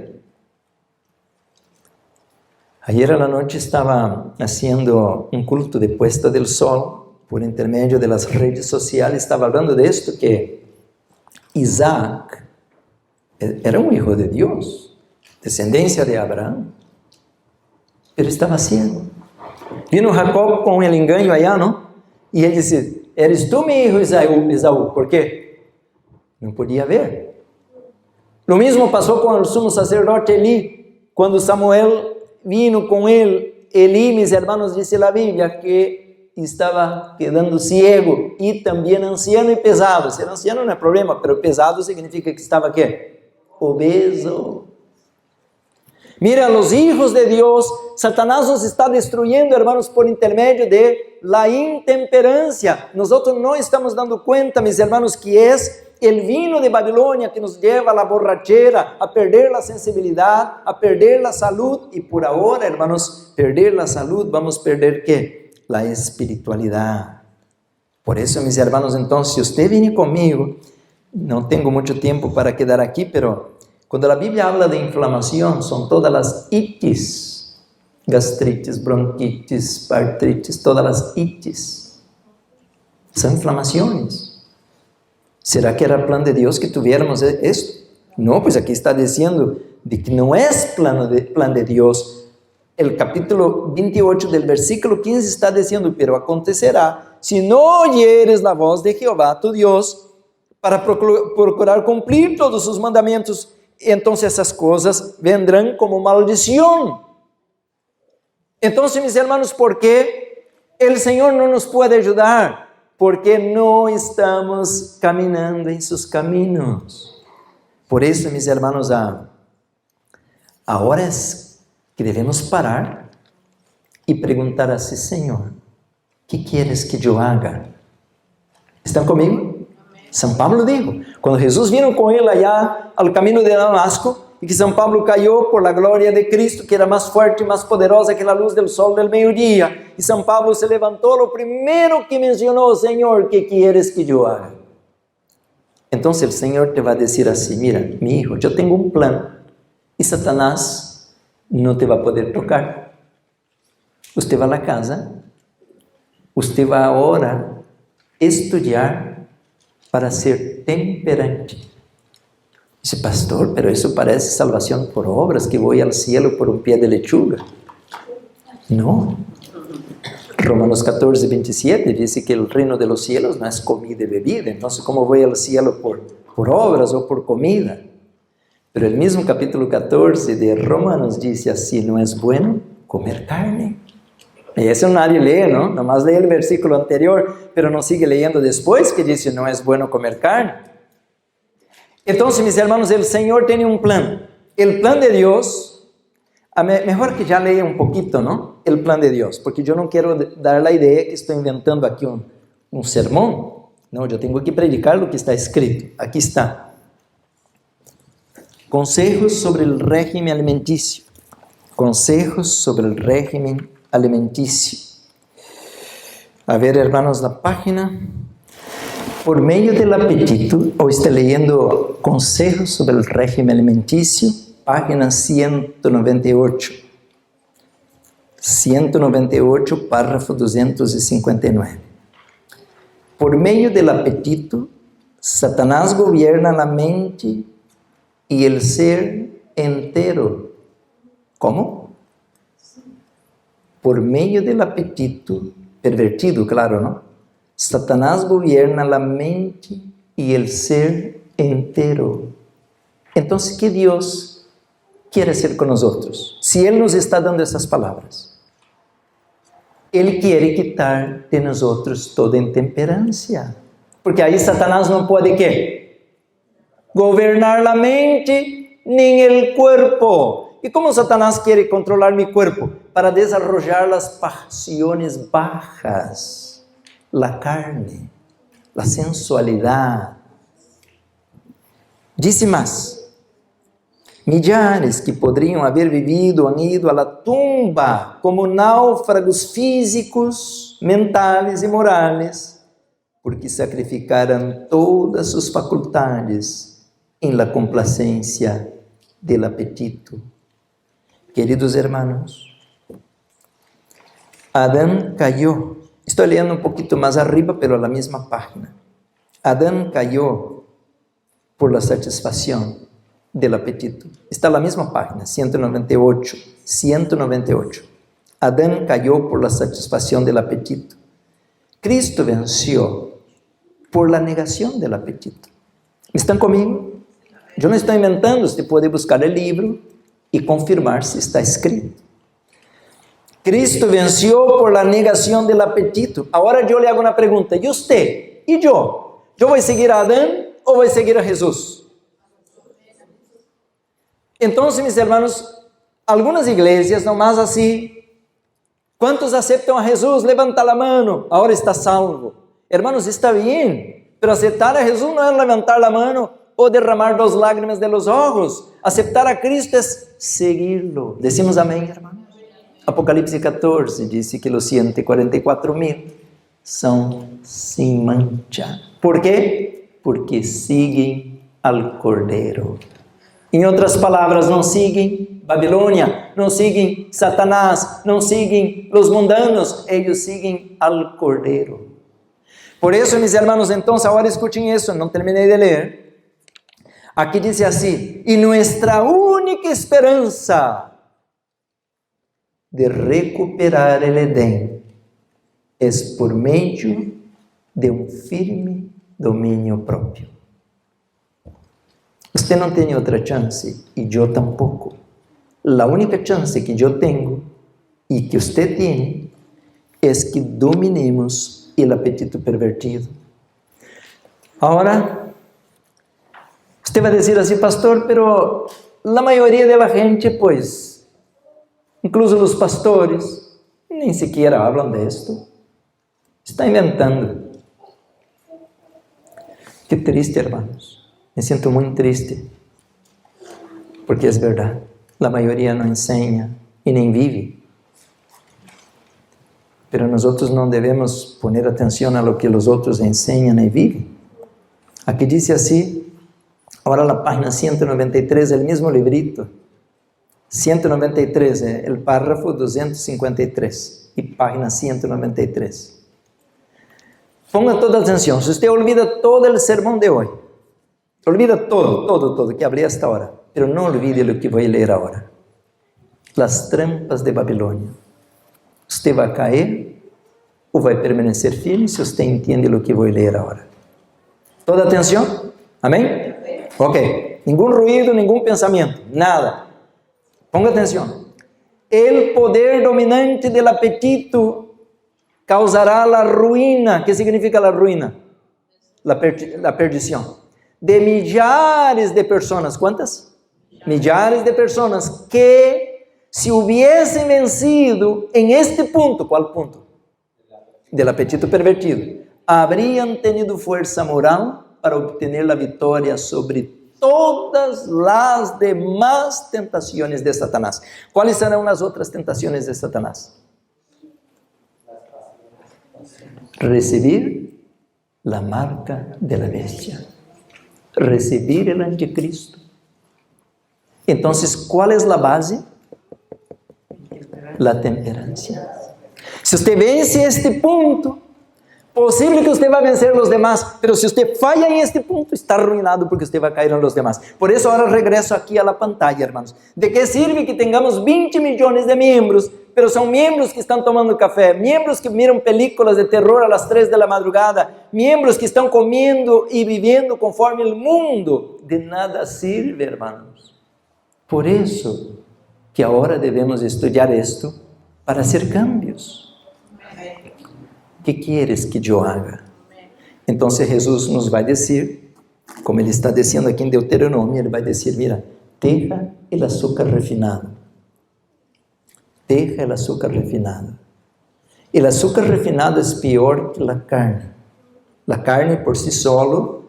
Ayer a la noche estaba haciendo un culto de puesta del sol, por intermedio de las redes sociales, estaba hablando de esto, que Isaac era un hijo de Dios, descendencia de Abraham, pero estaba ciego. Vino Jacob con el engaño allá, ¿no? Y él dice, eres tú mi hijo Esaú, ¿por qué? No podía ver. Lo mismo pasó con el sumo sacerdote Elí, cuando Samuel vino con él, Elí, mis hermanos, dice la Biblia, que estaba quedando ciego y también anciano y pesado. Ser anciano no es problema, pero pesado significa que estaba ¿qué? Obeso. Mira, los hijos de Dios, Satanás nos está destruyendo, hermanos, por intermedio de la intemperancia. Nosotros no estamos dando cuenta, mis hermanos, que es el vino de Babilonia que nos lleva a la borrachera, a perder la sensibilidad, a perder la salud, y por ahora, hermanos, perder la salud, vamos a perder ¿qué? La espiritualidad. Por eso, mis hermanos, entonces, si usted viene conmigo, no tengo mucho tiempo para quedar aquí, pero cuando la Biblia habla de inflamación, son todas las itis, gastritis, bronquitis, artritis, todas las itis, son inflamaciones. ¿Será que era plan de Dios que tuviéramos esto? No, pues aquí está diciendo de que no es plan de Dios. El capítulo 28 del versículo 15 está diciendo, pero acontecerá, si no oyeres la voz de Jehová tu Dios, para procurar cumplir todos sus mandamientos, entonces esas cosas vendrán como maldición. Entonces, mis hermanos, ¿por qué el Señor no nos puede ayudar? Porque no estamos caminando en sus caminos. Por eso, mis hermanos, ahora es que debemos parar y preguntar así, Señor, ¿qué quieres que yo haga? ¿Están conmigo? San Pablo dijo, cuando Jesús vino con él allá al camino de Damasco, y que San Pablo cayó por la gloria de Cristo, que era más fuerte y más poderosa que la luz del sol del mediodía, y San Pablo se levantó, lo primero que mencionó, Señor, ¿qué quieres que yo haga? Entonces el Señor te va a decir así, mira, mi hijo, yo tengo un plan, y Satanás no te va a poder tocar. Usted va a la casa, usted va ahora a estudiar para ser temperante. Dice, pastor, pero eso parece salvación por obras, que voy al cielo por un pie de lechuga. No. Romanos 14, 27 dice que el reino de los cielos no es comida y bebida. Entonces, ¿cómo voy al cielo por obras o por comida? Pero el mismo capítulo 14 de Romanos dice así, no es bueno comer carne. Y eso nadie lee, ¿no? Nomás lee el versículo anterior, pero no sigue leyendo después que dice no es bueno comer carne. Entonces, mis hermanos, el Señor tiene un plan. El plan de Dios, mejor que ya lea un poquito, ¿no? El plan de Dios, porque yo no quiero dar la idea que estoy inventando aquí un sermón. No, yo tengo que predicar lo que está escrito. Aquí está. Consejos sobre el régimen alimenticio. Consejos sobre el régimen alimenticio. A ver, hermanos, la página. Por medio del apetito, hoy estoy leyendo Consejos sobre el régimen alimenticio, página 198. 198, párrafo 259. Por medio del apetito, Satanás gobierna la mente y el ser entero. ¿Cómo? Por medio del apetito, pervertido, claro, ¿no? Satanás gobierna la mente y el ser entero. Entonces, ¿qué Dios quiere hacer con nosotros? Si Él nos está dando esas palabras. Él quiere quitar de nosotros toda intemperancia. Porque ahí Satanás no puede, ¿qué? Gobernar la mente ni el cuerpo. ¿Y cómo Satanás quiere controlar mi cuerpo? Para desarrollar las pasiones bajas, la carne, la sensualidad. Dice más. Millares que poderiam haver vivido han ido a la tumba como náufragos físicos, mentais e morais, porque sacrificaram todas sus facultades em la complacencia del apetito. Queridos hermanos, Adán cayó. Estoy leyendo un poquito más arriba, pero a la misma página. Adán cayó por la satisfacción del apetito. Está en la misma página, 198. 198. Adán cayó por la satisfacción del apetito. Cristo venció por la negación del apetito. ¿Están conmigo? Yo no estoy inventando, usted puede buscar el libro y confirmar si está escrito. Cristo venció por la negación del apetito. Ahora yo le hago una pregunta, ¿y usted? ¿Y yo? ¿Yo voy a seguir a Adán o voy a seguir a Jesús? Entonces, mis hermanos, algunas iglesias, nomás así, ¿cuántos aceptan a Jesús? Levanta la mano, ahora está salvo. Hermanos, está bien, pero aceptar a Jesús no es levantar la mano o derramar 2 lágrimas de los ojos. Aceptar a Cristo es seguirlo. Decimos amén, hermanos. Apocalipsis 14 dice que los 144,000 son sin mancha. ¿Por qué? Porque siguen al Cordero. Em outras palavras, não seguem Babilônia, não seguem Satanás, não seguem os mundanos, eles seguem al Cordeiro. Por isso, meus irmãos, então, agora escutem isso, não terminei de ler. Aqui diz assim: e nossa única esperança de recuperar o Edém é por meio de firme domínio próprio. Você não tem outra chance e eu tampouco. A única chance que eu tenho e que você tem é que dominemos o apetito pervertido. Agora, você vai dizer assim, pastor, pero a maioria da gente, pues, incluso os pastores, nem sequer hablam disto. Está inventando. Que triste, hermanos. Me siento muito triste, porque é verdade, a maioria não ensina e nem vive. Pero nós não devemos poner atenção a lo que os outros ensinam e vivem. Aqui diz assim, agora na página 193, o mesmo librito, 193, o párrafo 253 e página 193. Ponga toda atenção, se você olvida todo o sermão de hoje, olvida todo que hablé hasta ahora, pero no olvide lo que voy a leer ahora. Las trampas de Babilônia. Usted va a caer o vai permanecer firme se usted entiende lo que voy a leer ahora. ¿Toda atención? ¿Amén? Ok. Ningún ruido, ningún pensamiento, nada. Ponga atención. El poder dominante del apetito causará la ruina. ¿Qué significa la ruina? La perdición. De millares de personas. ¿Cuántas? Millares de personas que si hubiesen vencido en este punto, ¿cuál punto? Del apetito pervertido, habrían tenido fuerza moral para obtener la victoria sobre todas las demás tentaciones de Satanás. ¿Cuáles serán las otras tentaciones de Satanás? Recibir la marca de la bestia, recibir el anticristo. Entonces, ¿cuál es la base? La temperancia. Si usted vence este punto, posible que usted va a vencer a los demás, pero si usted falla en este punto, está arruinado porque usted va a caer en los demás. Por eso ahora regreso aquí a la pantalla, hermanos. ¿De qué sirve que tengamos 20 millones de miembros, pero son miembros que están tomando café, miembros que miran películas de terror a las 3 de la madrugada, miembros que están comiendo y viviendo conforme el mundo? De nada sirve, hermanos. Por eso que ahora debemos estudiar esto para hacer cambios. ¿Qué quieres que yo haga? Entonces Jesús nos va a decir, como Él está diciendo aquí en Deuteronomio, Él va a decir, mira, deja el azúcar refinado. Deja el azúcar refinado. El azúcar refinado es peor que la carne. La carne por sí solo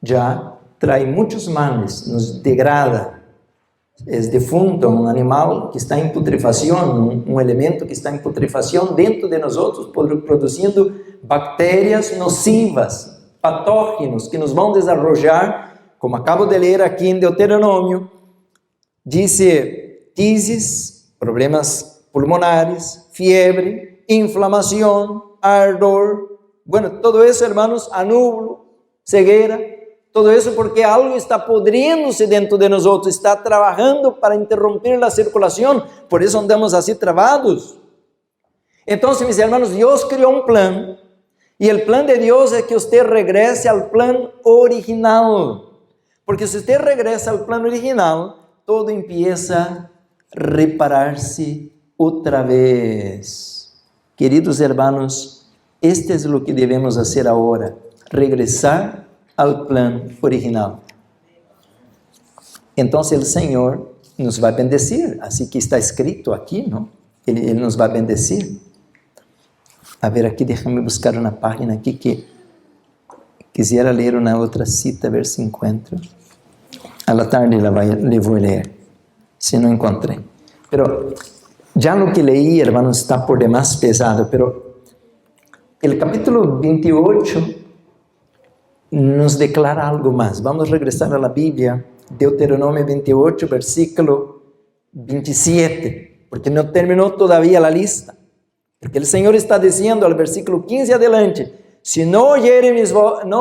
ya trae muchos males, nos degrada. Es defunto, un animal que está en putrefacción, un elemento que está en putrefacción dentro de nosotros, produciendo bacterias nocivas, patógenos, que nos vão desarrollar, como acabo de ler aqui em Deuteronômio, dice tisis, problemas pulmonares, fiebre, inflamación, ardor, bueno, todo eso, hermanos, anublo, ceguera. Todo eso porque algo está podriéndose dentro de nosotros, está trabajando para interromper la circulación, por eso andamos así travados. Entonces, mis hermanos, Dios creó un plan, y el plan de Dios es que usted regrese al plan original, porque si usted regresa al plan original, todo empieza a repararse otra vez. Queridos hermanos, este es lo que debemos hacer ahora, regresar al plan original. Entonces el Señor nos va a bendecir, así que está escrito aquí, ¿no? Él nos va a bendecir. A ver, aquí déjame buscar una página aquí que quisiera leer una otra cita, a ver si encuentro. A la tarde le voy a leer, si no encontré. Pero ya lo que leí, hermanos, está por demás pesado, pero el capítulo 28 nos declara algo más. Vamos a regresar a la Biblia, Deuteronomio 28, versículo 27, porque no terminó todavía la lista. Porque el Señor está diciendo al versículo 15 adelante, si no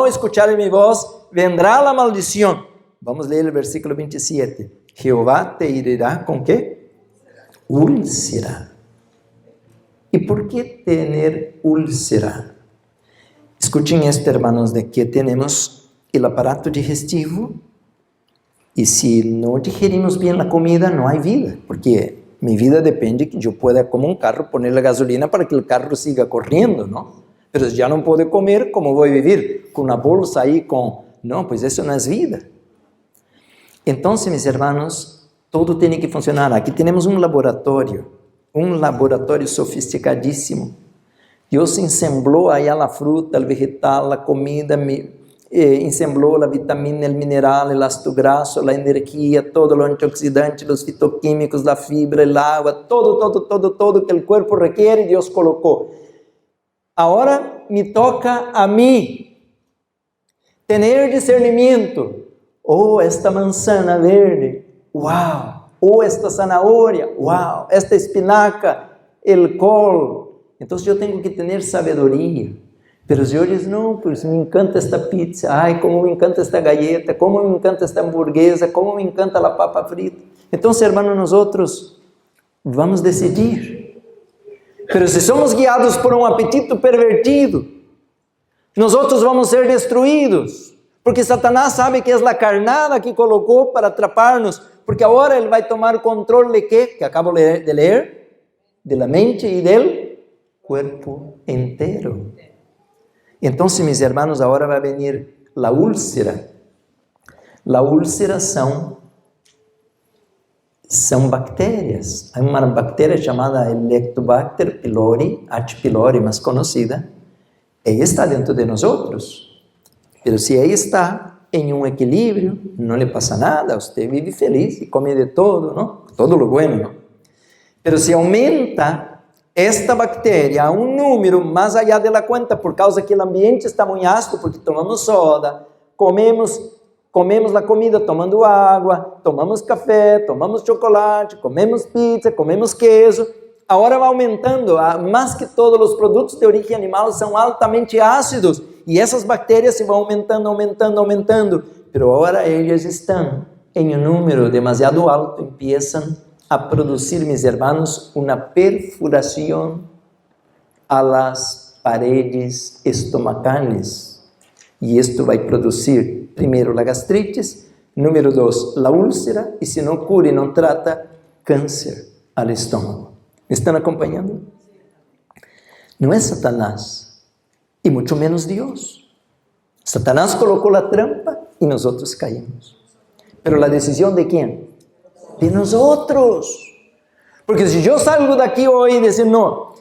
escuchare mi voz, vendrá la maldición. Vamos a leer el versículo 27. Jehová te herirá ¿con qué? Úlcera. ¿Y por qué tener úlcera? Escuchen esto, hermanos, de que tenemos el aparato digestivo y si no digerimos bien la comida, no hay vida, porque mi vida depende que yo pueda, como un carro, poner la gasolina para que el carro siga corriendo, ¿no? Pero si ya no puedo comer, ¿cómo voy a vivir? Con una bolsa ahí, no, pues eso no es vida. Entonces, mis hermanos, todo tiene que funcionar. Aquí tenemos un laboratorio sofisticadísimo. Dios ensembló allá la fruta, el vegetal, la comida, ensembló la vitamina, el mineral, el ácido graso, la energía, todo lo antioxidante, los fitoquímicos, la fibra, el agua, todo que el cuerpo requiere, Dios colocó. Ahora me toca a mí tener discernimiento. Oh, esta manzana verde, wow. Oh, esta zanahoria, wow. Esta espinaca, el col. Entonces yo tengo que tener sabedoria. Pero si oyes, no, pues me encanta esta pizza, ay, cómo me encanta esta galleta, cómo me encanta esta hamburguesa, cómo me encanta la papa frita. Entonces, hermanos, nosotros vamos a decidir. Pero si somos guiados por un apetito pervertido, nosotros vamos a ser destruidos. Porque Satanás sabe que é a carnada que colocou para atrapar-nos, porque agora ele vai tomar controle de quê? Que acabo de ler, da mente e do corpo inteiro. Então, meus irmãos, agora vai vir a úlcera. A úlcera são bactérias. Há uma bactéria chamada Helicobacter pylori, H. pylori mais conhecida. Ela está dentro de nós outros. Mas se ela está em um equilíbrio, não lhe passa nada, você vive feliz e come de todo, não? Todo lo bueno, não? Mas se aumenta esta bactéria a um número mais allá de la cuenta, por causa que o ambiente está muito ácido, porque tomamos soda, comemos a comida tomando água, tomamos café, tomamos chocolate, comemos pizza, comemos queijo. Agora vai aumentando, mais que todos os produtos de origem animal são altamente ácidos, e essas bactérias se vão aumentando. Mas agora elas estão em um número demasiado alto, começam a produzir, meus irmãos, uma perfuração a las paredes estomacales. E isto vai produzir, primeiro, a gastritis, número 2, a úlcera, e se não cura e não trata, câncer ao estômago. Me estão acompanhando? Não é Satanás, e muito menos Deus. Satanás colocou a trampa e nós outros caímos. Pero a decisão de quem? De nós outros. Porque se eu salgo daqui hoje e dizer, não,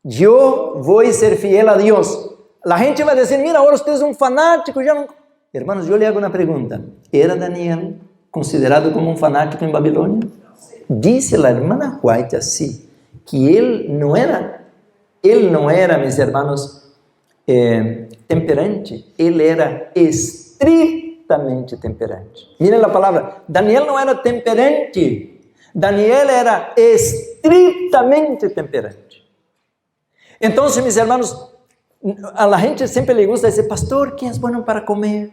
eu vou ser fiel a Deus, a gente vai dizer, mira, agora você é um fanático, já não... Hermanos, eu lhe hago uma pergunta. ¿Era Daniel considerado como um fanático em Babilônia? Dice a irmã White assim, que ele não era, meus irmãos, temperante, ele era estritamente temperante. Miren a palavra, Daniel não era temperante, Daniel era estritamente temperante. Então, meus irmãos, a la gente sempre le gusta dizer, pastor, quem é bom para comer?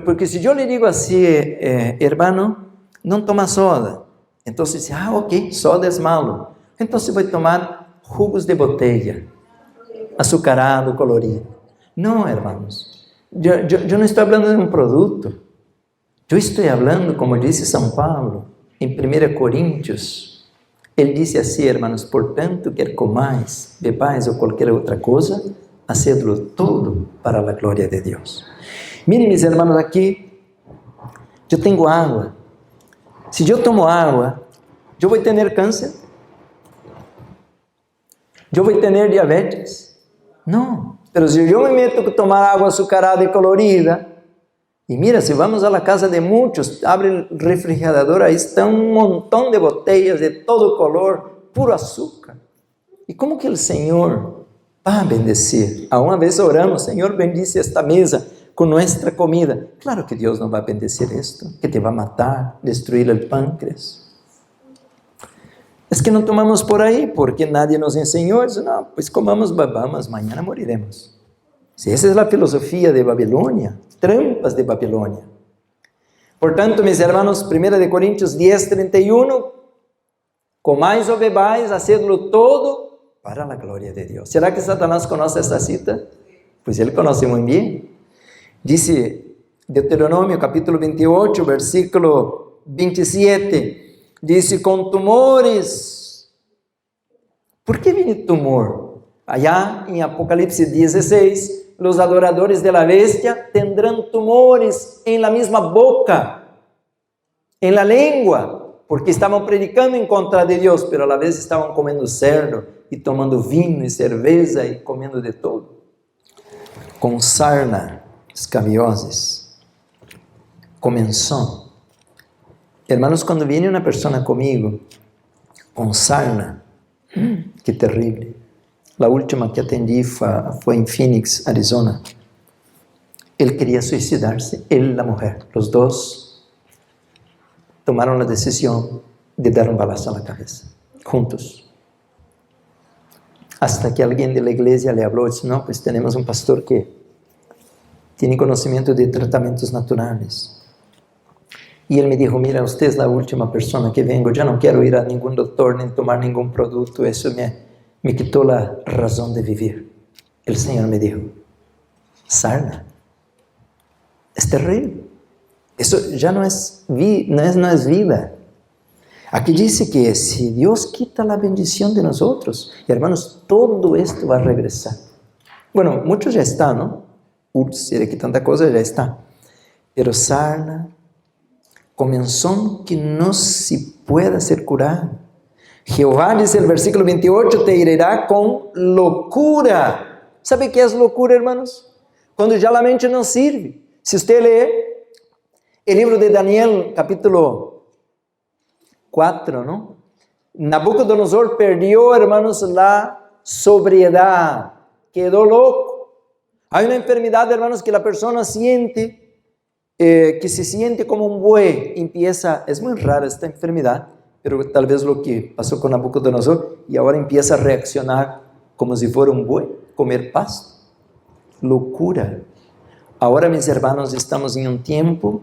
Porque se eu lhe digo assim, hermano, não toma soda. Então você diz, ok, soda é malo. Então você vai tomar jugos de botella, açucarado, colorido. Não, hermanos, eu não estou falando de um produto. Eu estou falando, como disse São Paulo, em 1 Coríntios, ele disse assim, hermanos, portanto, quer comais, bebais ou qualquer outra coisa, hacedlo todo para a glória de Deus. Miren, mis hermanos, aqui, eu tenho água. Se eu tomo água, eu vou ter câncer? Eu vou ter diabetes? Não. Mas se eu me meto a tomar água açucarada e colorida, e mira, se vamos à casa de muitos, abre o refrigerador, aí está um montão de botellas de todo color, puro açúcar. E como que o Senhor vai bendecir? Uma vez oramos, Senhor, bendice esta mesa com nossa comida. Claro que Deus não vai bendecir isto, que te vai matar, destruir o pâncreas. É que não tomamos por aí, porque nadie nos ensinou. Não, pois comamos, bebamos, amanhã moriremos. Se essa é a filosofia de Babilônia, trampas de Babilônia. Portanto, meus irmãos, 1 Coríntios 10, 31, comais ou bebais, hacedlo todo para a glória de Deus. Será que Satanás conhece esta cita? Pois ele conhece muito bem. Dice Deuteronômio capítulo 28, versículo 27, dice, com tumores. Por que vem tumor? Allá em Apocalipse 16, os adoradores de la bestia tendrán tumores en la misma boca, en la lengua, porque estavam predicando em contra de Deus, pero a la vez estavam comendo cerdo e tomando vinho e cerveja e comendo de todo, com sarna, escabioses, comenzó. Hermanos, quando viene uma pessoa comigo com sarna, que terrível. A última que atendi foi em Phoenix, Arizona. Ele queria suicidar-se, ele e a mulher. Os dois tomaram a decisão de dar um balazo na cabeça, juntos. Hasta que alguém da igreja le falou, disse, não, pues temos um pastor que tem conhecimento de tratamentos naturais. E ele me disse, mira, você é a última pessoa que vengo, já não quero ir a nenhum doutor, nem tomar nenhum produto, isso me quitou a razão de viver. O Senhor me disse, sarna. Es terrible. Eso ya no es vida. Aquí dice que si Dios quita la bendición de nosotros, hermanos, todo esto va a regresar. Bueno, mucho ya está, ¿no? Úlcera, que tanta cosa ya está. Pero sarna, comenzón que no se pueda ser curada. Jehová, dice el versículo 28, te herirá con locura. ¿Sabe qué es locura, hermanos? Cuando ya la mente no sirve. Si usted lee el libro de Daniel, capítulo 4, ¿no? Nabucodonosor perdió, hermanos, la sobriedad. Quedó loco. Hay una enfermedad, hermanos, que la persona siente, que se siente como un buey. Empieza, es muy rara esta enfermedad, pero tal vez lo que pasó con Nabucodonosor, y ahora empieza a reaccionar como si fuera un buey, comer pasto. Locura. Ahora, mis hermanos, estamos en un tiempo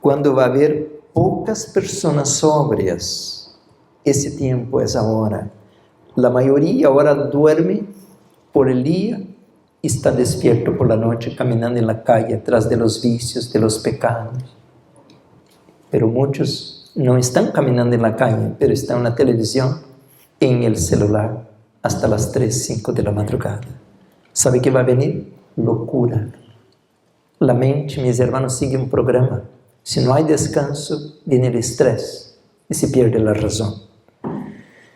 cuando va a haber pocas personas sobrias. Ese tiempo es ahora. La mayoría ahora duerme por el día y está despierto por la noche, caminando en la calle, atrás de los vicios, de los pecados. Pero muchos no están caminando en la calle, pero están en la televisión, en el celular, hasta las 3, 5 de la madrugada. ¿Sabe qué va a venir? Locura. La mente, mis hermanos, sigue un programa. Si no hay descanso, viene el estrés y se pierde la razón.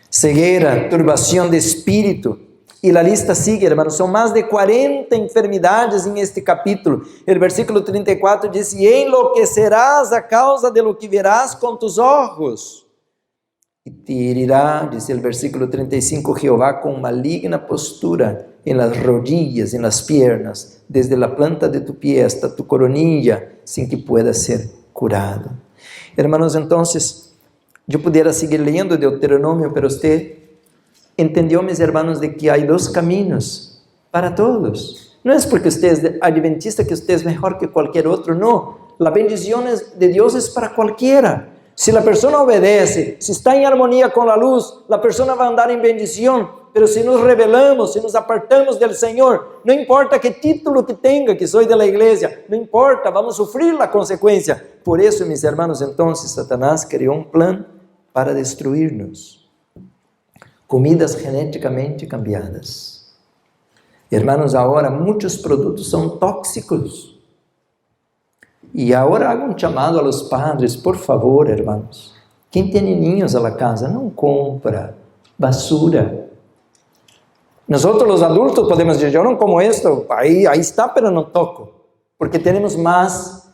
Ceguera, turbación de espíritu. Y la lista sigue, hermanos. Son más de 40 enfermedades en este capítulo. El versículo 34 dice: y enloquecerás a causa de lo que verás con tus ojos. Y te herirá, dice el versículo 35, Jehová con maligna postura en las rodillas, en las piernas, desde la planta de tu pie hasta tu coronilla, sin que pueda ser curado. Hermanos, entonces, yo pudiera seguir leyendo Deuteronomio, pero usted entendió, mis hermanos, de que hay dos caminos para todos. No es porque usted es adventista que usted es mejor que cualquier otro, no. La bendición de Dios es para cualquiera. Si la persona obedece, si está en armonía con la luz, la persona va a andar en bendición. Pero si nos rebelamos, si nos apartamos del Señor, no importa qué título que tenga, que soy de la iglesia, no importa, vamos a sufrir la consecuencia. Por eso, mis hermanos, entonces Satanás creó un plan para destruirnos. Comidas genéticamente cambiadas. Hermanos, ahora muchos productos son tóxicos. Y ahora hago un llamado a los padres, por favor, hermanos. Quien tiene niños a la casa, no compra basura. Nosotros los adultos podemos decir, yo no como esto, ahí está, pero no toco. Porque tenemos más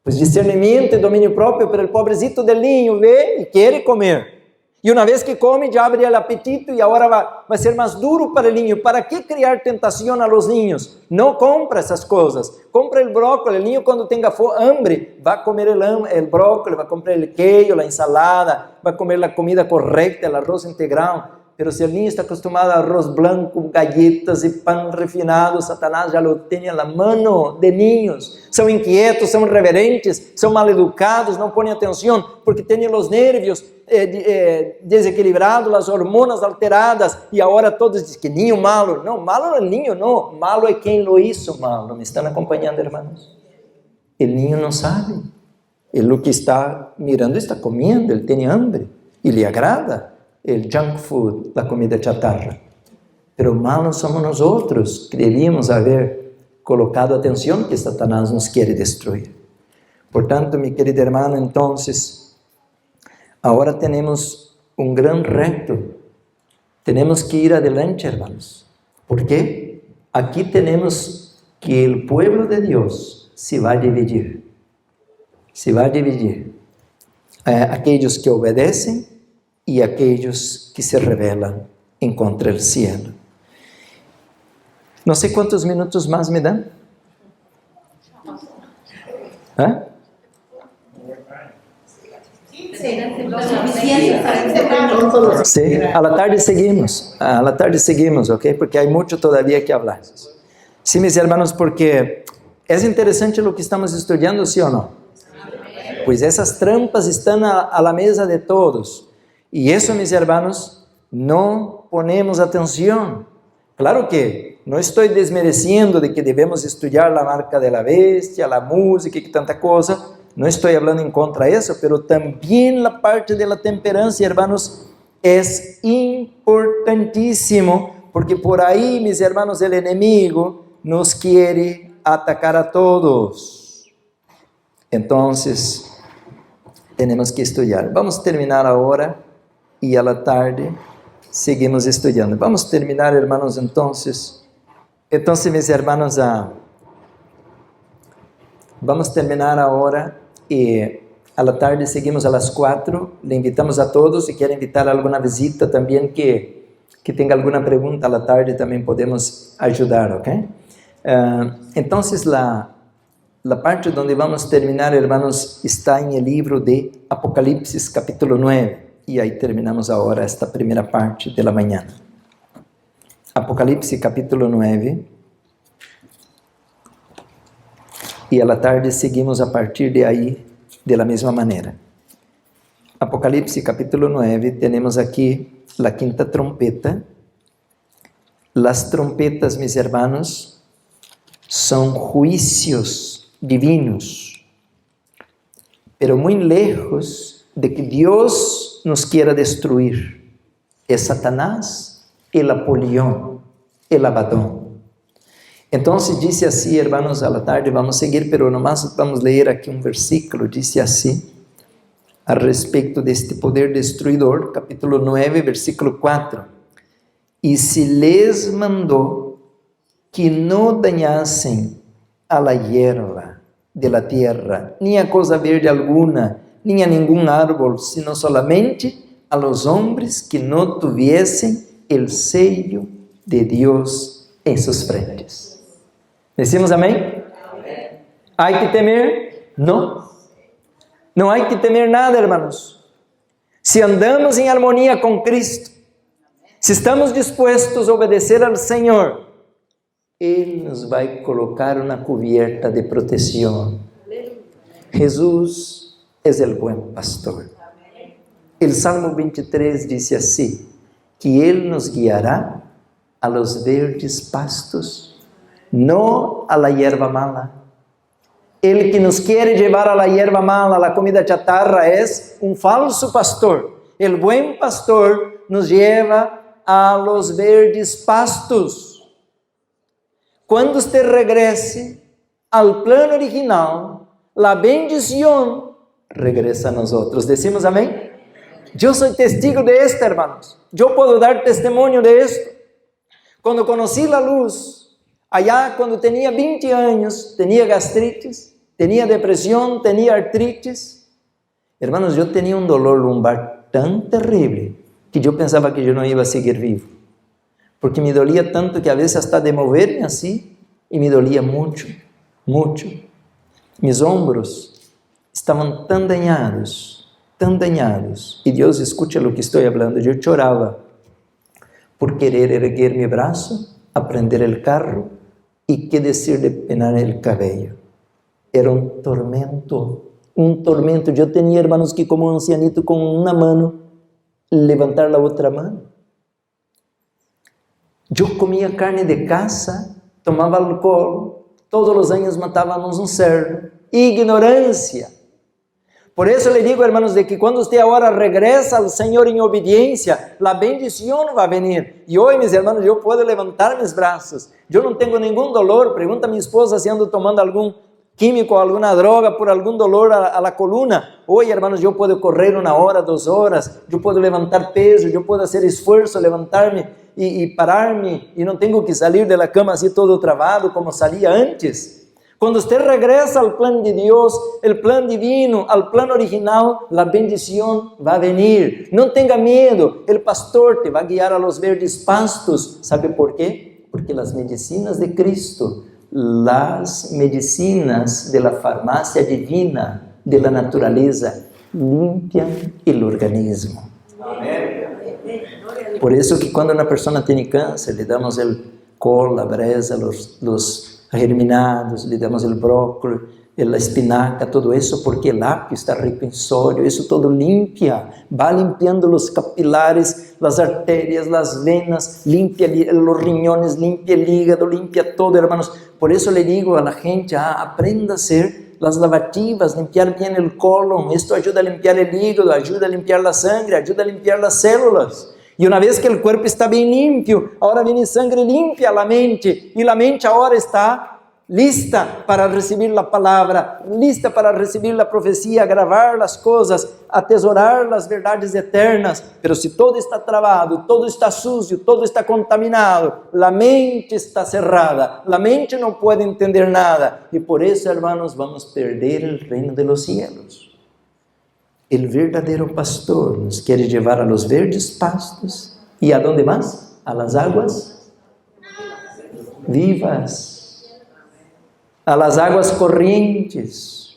discernimiento y dominio propio, pero el pobrecito del niño ve y quiere comer. Y una vez que come, ya abre el apetito y ahora va a ser más duro para el niño. ¿Para qué crear tentación a los niños? No compra esas cosas. Compra el brócoli. El niño cuando tenga hambre va a comer el brócoli, va a comprar el queijo, la ensalada, va a comer la comida correcta, el arroz integral. Pero si el niño está acostumado a arroz blanco, galletas y pan refinado, Satanás ya lo tiene en la mano de niños. Son inquietos, son irreverentes, son maleducados, no ponen atención porque tienen los nervios desequilibrados, las hormonas alteradas. Y ahora todos dicen que niño malo. No, malo no es el niño, no. Malo es quien lo hizo malo. ¿Me están acompañando, hermanos? El niño no sabe. Él lo que está mirando está comiendo, él tiene hambre y le agrada el junk food, la comida chatarra. Pero malos somos nosotros, que deberíamos haber colocado atención que Satanás nos quiere destruir. Por tanto, mi querido hermano, entonces, ahora tenemos un gran reto. Tenemos que ir adelante, hermanos. ¿Por qué? Aquí tenemos que el pueblo de Dios se va a dividir. Se va a dividir. Aquellos que obedecen y aquellos que se rebelan en contra del cielo. No sé cuántos minutos más me dan. ¿Ah? Sí, a la tarde seguimos, ¿ok? Porque hay mucho todavía que hablar. Sí, mis hermanos, porque es interesante lo que estamos estudiando, ¿sí o no? Pues esas trampas están a la mesa de todos. Y eso, mis hermanos, no ponemos atención. Claro que não estou desmerecendo de que devemos estudar a marca da bestia, a música e tanta coisa, não estou falando em contra isso, pero também a parte da temperança, hermanos, é importantíssimo, porque por aí, mis hermanos, o inimigo nos quer atacar a todos. Então, temos que estudar. Vamos terminar agora e à tarde seguimos estudando. Vamos terminar, hermanos, então, mis hermanos, vamos terminar agora e à tarde seguimos às 4. Le invitamos a todos, se quer invitar a alguma visita também que tenha alguma pergunta à tarde, também podemos ajudar, ok? Então, a parte onde vamos terminar, hermanos, está em el livro de Apocalipse, capítulo 9, e aí terminamos agora esta primeira parte da manhã. Apocalipse, capítulo 9, e à tarde seguimos a partir de aí, da mesma maneira. Apocalipse, capítulo 9, temos aqui a quinta trompeta. Las trompetas, mis hermanos, são juízos divinos, pero muito lejos de que Deus nos quiera destruir. É Satanás, el Apolión, el Abadón. Então, diz assim, hermanos, à tarde vamos seguir, pero nomás vamos ler aqui um versículo, diz assim, a respeito deste poder destruidor, capítulo 9, versículo 4. E se les mandou que não dañassem a la hierba de la tierra, nem a coisa verde alguna, nem a nenhum árbol, sino solamente a los hombres que não tuviesen el sello de Deus em suas frentes. Decimos amém? Amém. ¿Hay que temer? Não. Não há que temer nada, hermanos. Se andamos em harmonia com Cristo, se estamos dispostos a obedecer ao Senhor, Ele nos vai colocar uma cubierta de proteção. Jesus é o bom pastor. O Salmo 23 diz assim, que Ele nos guiará a los verdes pastos, não a la hierba mala. Ele que nos quer levar a la hierba mala, a la comida chatarra, é um falso pastor. O bom pastor nos leva a los verdes pastos. Quando você regrese ao plano original, a bendição regresa a nós. Decimos amém? Eu sou testigo de esto, hermanos. Eu posso dar testemunho de esto. Quando conheci a luz, allá quando tinha 20 anos, tinha gastritis, tinha depressão, tinha artrites. Hermanos, eu tinha um dolor lumbar tão terrível que eu pensava que eu não ia seguir vivo. Porque me doía tanto que a vezes hasta de mover-me assim, e me doía muito, muito. Mis ombros estavam tão dañados, e Deus escuta o que estou falando. Eu chorava por querer erguer meu braço, aprender o carro, e que dizer de penar o cabelo. Era um tormento. Eu tinha, hermanos, que como um ancianito com uma mão, levantar a outra mão. Eu comia carne de caça, tomava álcool, todos os anos matávamos um cerdo. Ignorância. Por isso lhe digo, hermanos, de que quando você agora regresa ao Senhor em obediência, a bendição vai vir. E hoje, meus irmãos, eu posso levantar meus braços. Eu não tenho nenhum dolor. Pergunta a minha esposa se ando tomando algum químico, alguma droga por algum dolor a la coluna. Hoje, hermanos, eu posso correr 1 hora, 2 horas. Eu posso levantar peso, eu posso fazer esforço, levantar-me e parar-me. E não tenho que sair da cama assim todo travado como saía antes. Quando você regresa ao plano de Deus, o plano divino, ao plano original, a bendição vai vir. Não tenha medo, o pastor te vai guiar a los verdes pastos. ¿Sabe por quê? Porque as medicinas de Cristo, as medicinas de la farmácia divina, de la natureza, limpiam o organismo. Amém. Por isso que quando uma pessoa tem câncer, lhe damos o col, a breza, os germinados, lhe damos o brócolis, la espinaca, todo eso, porque el apio está rico en sodio, eso todo limpia, va limpiando los capilares, las arterias, las venas, limpia los riñones, limpia el hígado, limpia todo, hermanos. Por eso le digo a la gente, aprenda a hacer las lavativas, limpiar bien el colon, esto ayuda a limpiar el hígado, ayuda a limpiar la sangre, ayuda a limpiar las células. Y una vez que el cuerpo está bien limpio, ahora viene sangre limpia a la mente, y la mente ahora está lista para recibir la palabra, lista para recibir la profecía, grabar las cosas, atesorar las verdades eternas. Pero si todo está trabado, todo está sucio, todo está contaminado, la mente está cerrada, la mente no puede entender nada. Y por eso, hermanos, vamos a perder el reino de los cielos. El verdadero pastor nos quiere llevar a los verdes pastos. ¿Y a dónde más? A las aguas vivas. A las aguas corrientes.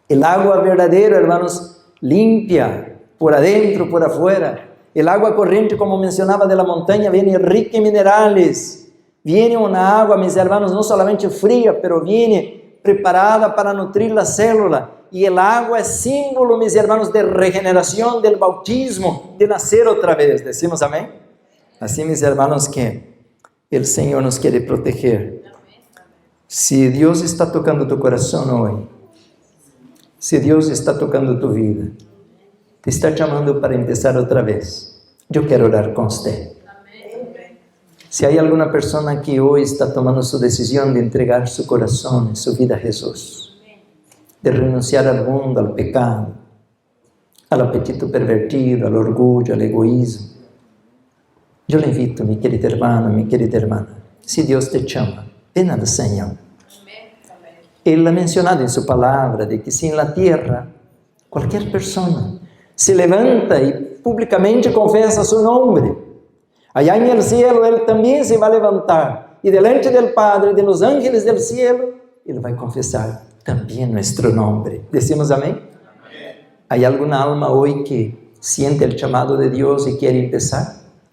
El agua verdadera, hermanos, limpia por adentro, por afuera. El agua corriente, como mencionaba, de la montaña, viene rica en minerales. Viene una agua, mis hermanos, no solamente fría, pero viene preparada para nutrir la célula. Y el agua es símbolo, mis hermanos, de regeneración, del bautismo, de nacer otra vez. Decimos amén. Así, mis hermanos, que el Señor nos quiere proteger. Si Dios está tocando tu corazón hoy, si Dios está tocando tu vida, te está llamando para empezar otra vez, yo quiero orar con usted. Si hay alguna persona que hoy está tomando su decisión de entregar su corazón y su vida a Jesús, de renunciar al mundo, al pecado, al apetito pervertido, al orgullo, al egoísmo, yo le invito, mi querido hermano, mi querida hermana, si Dios te llama, ven al Señor. Él ha mencionado en su palabra de que si en la tierra cualquier persona se levanta y públicamente confiesa su nombre, allá en el cielo Él también se va a levantar y delante del Padre, de los ángeles del cielo, Él va a confesar también nuestro nombre. ¿Decimos amén? ¿Hay alguna alma hoy que siente el llamado de Dios y quiere empezar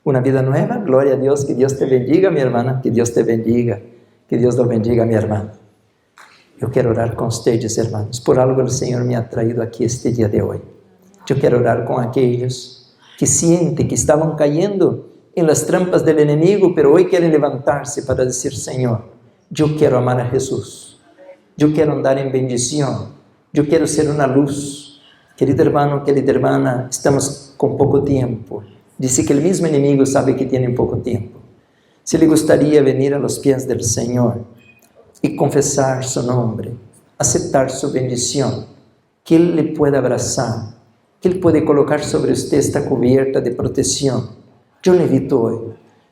una vida nueva? Gloria a Dios, que Dios te bendiga, mi hermana, que Dios te bendiga, que Dios lo bendiga, mi hermano. Yo quiero orar con ustedes, hermanos. Por algo el Señor me ha traído aquí este día de hoy. Yo quiero orar con aquellos que sienten que estaban cayendo en las trampas del enemigo, pero hoy quieren levantarse para decir, Señor, yo quiero amar a Jesús. Yo quiero andar en bendición. Yo quiero ser una luz. Querido hermano, querida hermana, estamos con poco tiempo. Dice que el mismo enemigo sabe que tiene poco tiempo. Si le gustaría venir a los pies del Señor y confesar su nombre, aceptar su bendición, que Él le pueda abrazar, que Él puede colocar sobre usted esta cubierta de protección. Yo le invito hoy,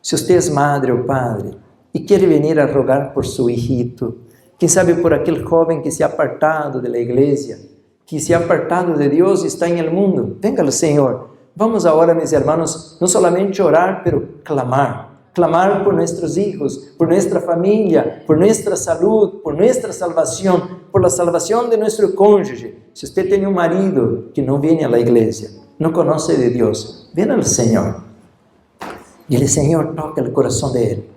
si usted es madre o padre y quiere venir a rogar por su hijito, quién sabe por aquel joven que se ha apartado de la iglesia, que se ha apartado de Dios y está en el mundo, venga al Señor. Vamos ahora, mis hermanos, no solamente orar, pero clamar por nuestros hijos, por nuestra familia, por nuestra salud, por nuestra salvación, por la salvación de nuestro cónyuge. Si usted tiene un marido que no viene a la iglesia, no conoce de Dios, ven al Señor. Y el Señor toca el corazón de él.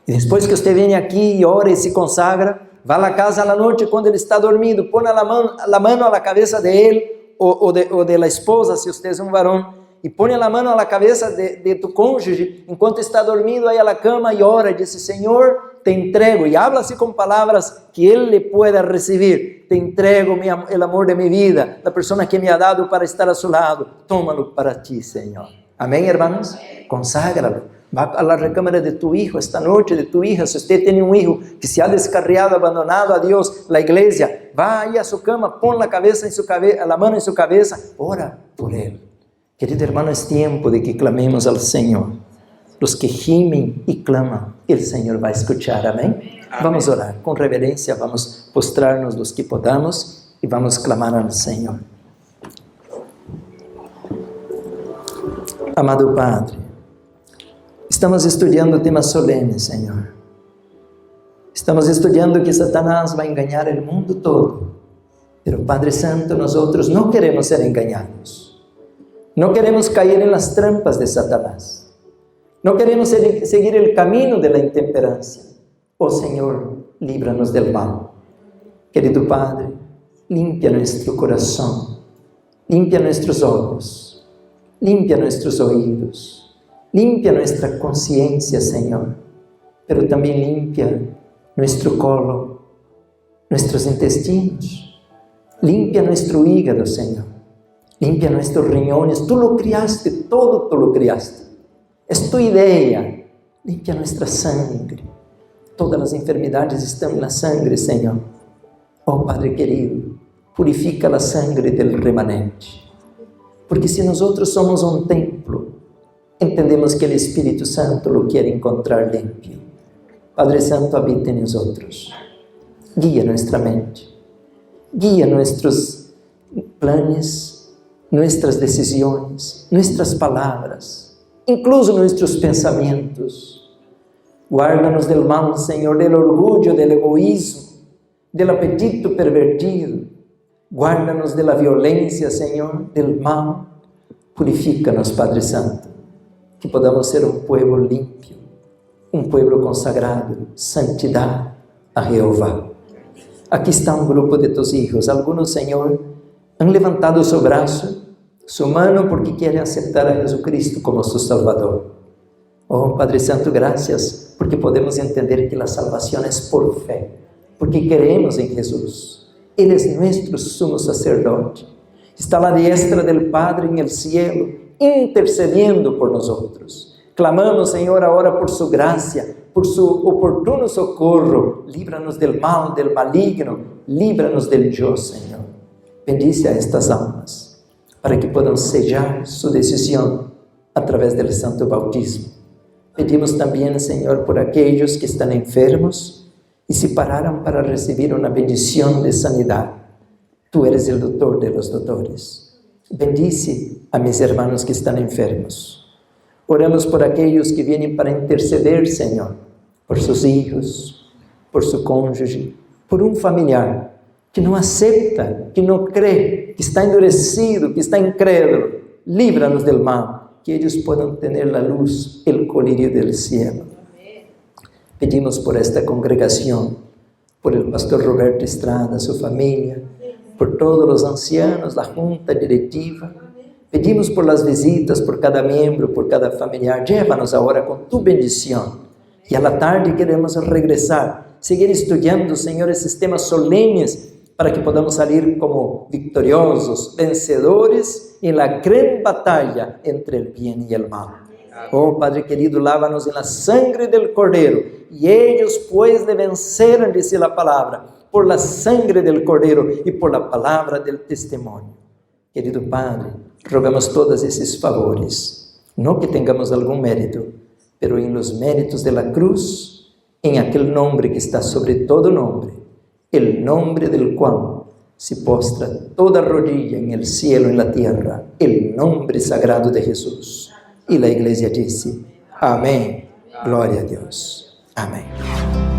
Y después que usted viene aquí y ora y se consagra, va a la casa a la noche cuando él está dormido, pone la mano a la cabeza de él o de la esposa, si usted es un varón, y pone la mano a la cabeza de tu cónyuge enquanto está dormido ahí a la cama y ora y dice, Señor, te entrego, y habla así con palabras que Él le pueda recibir. Te entrego el amor de mi vida, la persona que me ha dado para estar a su lado, tómalo para ti, Señor. Amén, hermanos. Conságralo. Va a la recámara de tu hijo esta noche, de tu hija. Si usted tiene un hijo que se ha descarriado, abandonado a Dios, la iglesia, va ahí a su cama, pon la mano en su cabeza, ora por él. Querido hermano, es tiempo de que clamemos al Señor. Los que gimen y claman, el Señor va a escuchar. Amén. Vamos a orar con reverencia, vamos a postrarnos los que podamos y vamos a clamar al Señor. Amado Padre, estamos estudiando temas solemnes, Señor. Estamos estudiando que Satanás va a engañar el mundo todo. Pero Padre Santo, nosotros no queremos ser engañados. No queremos caer en las trampas de Satanás. No queremos seguir el camino de la intemperancia. Oh Señor, líbranos del mal. Querido Padre, limpia nuestro corazón, limpia nuestros ojos, limpia nuestros oídos, limpia nuestra conciencia, Señor, pero también limpia nuestro colon, nuestros intestinos, limpia nuestro hígado, Señor, limpia nuestros riñones. Tú lo criaste, todo tú lo criaste, es tu idea. Limpia nuestra sangre, todas las enfermedades están en la sangre, Señor. Oh Padre querido, purifica la sangre del remanente, porque si nosotros somos un templo, entendemos que el Espíritu Santo lo quiere encontrar limpio. Padre Santo, habita en nosotros, guía nuestra mente, guía nuestros planes, nuestras decisiones, nuestras palabras, incluso nuestros pensamientos. Guárdanos del mal, Señor, del orgullo, del egoísmo, del apetito pervertido. Guárdanos de la violencia, Señor, del mal. Purifícanos, Padre Santo, que podamos ser un pueblo limpio, un pueblo consagrado, santidad a Jehová. Aquí está un grupo de tus hijos. Algunos, Señor, han levantado su brazo, su mano, porque quieren aceptar a Jesucristo como su Salvador. Oh Padre Santo, gracias, porque podemos entender que la salvación es por fe, porque creemos en Jesús. Él es nuestro sumo sacerdote. Está a la diestra del Padre en el cielo, intercediendo por nosotros. Clamamos, Señor, ahora por su gracia, por su oportuno socorro. Líbranos del mal, del maligno, líbranos del yo, Señor. Bendice a estas almas, para que puedan sellar su decisión a través del santo bautismo. Pedimos también, Señor, por aquellos que están enfermos y se pararon para recibir una bendición de sanidad. Tú eres el doctor de los doctores. Bendice a mis hermanos que están enfermos. Oramos por aquellos que vienen para interceder, Señor, por sus hijos, por su cónyuge, por un familiar que no acepta, que no cree, que está endurecido, que está incrédulo. Líbranos del mal, que ellos puedan tener la luz, el colirio del cielo. Pedimos por esta congregación, por el pastor Roberto Estrada, su familia, por todos los ancianos, la junta directiva. Pedimos por las visitas, por cada miembro, por cada familiar. Llévanos ahora con tu bendición. Y a la tarde queremos regresar, seguir estudiando, Señor, esses temas solenes, para que podamos salir como victoriosos, vencedores en la gran batalla entre el bien y el mal. Oh Padre querido, lávanos en la sangre del Cordero, y ellos pues le vencerán, dice la palabra, por la sangre del Cordero y por la palabra del testimonio. Querido Padre, rogamos todos esos favores, no que tengamos algún mérito, pero en los méritos de la cruz, en aquel nombre que está sobre todo nombre, el nombre del cual se postra toda rodilla en el cielo y en la tierra, el nombre sagrado de Jesús. Y la iglesia dice, amén, gloria a Dios, amén.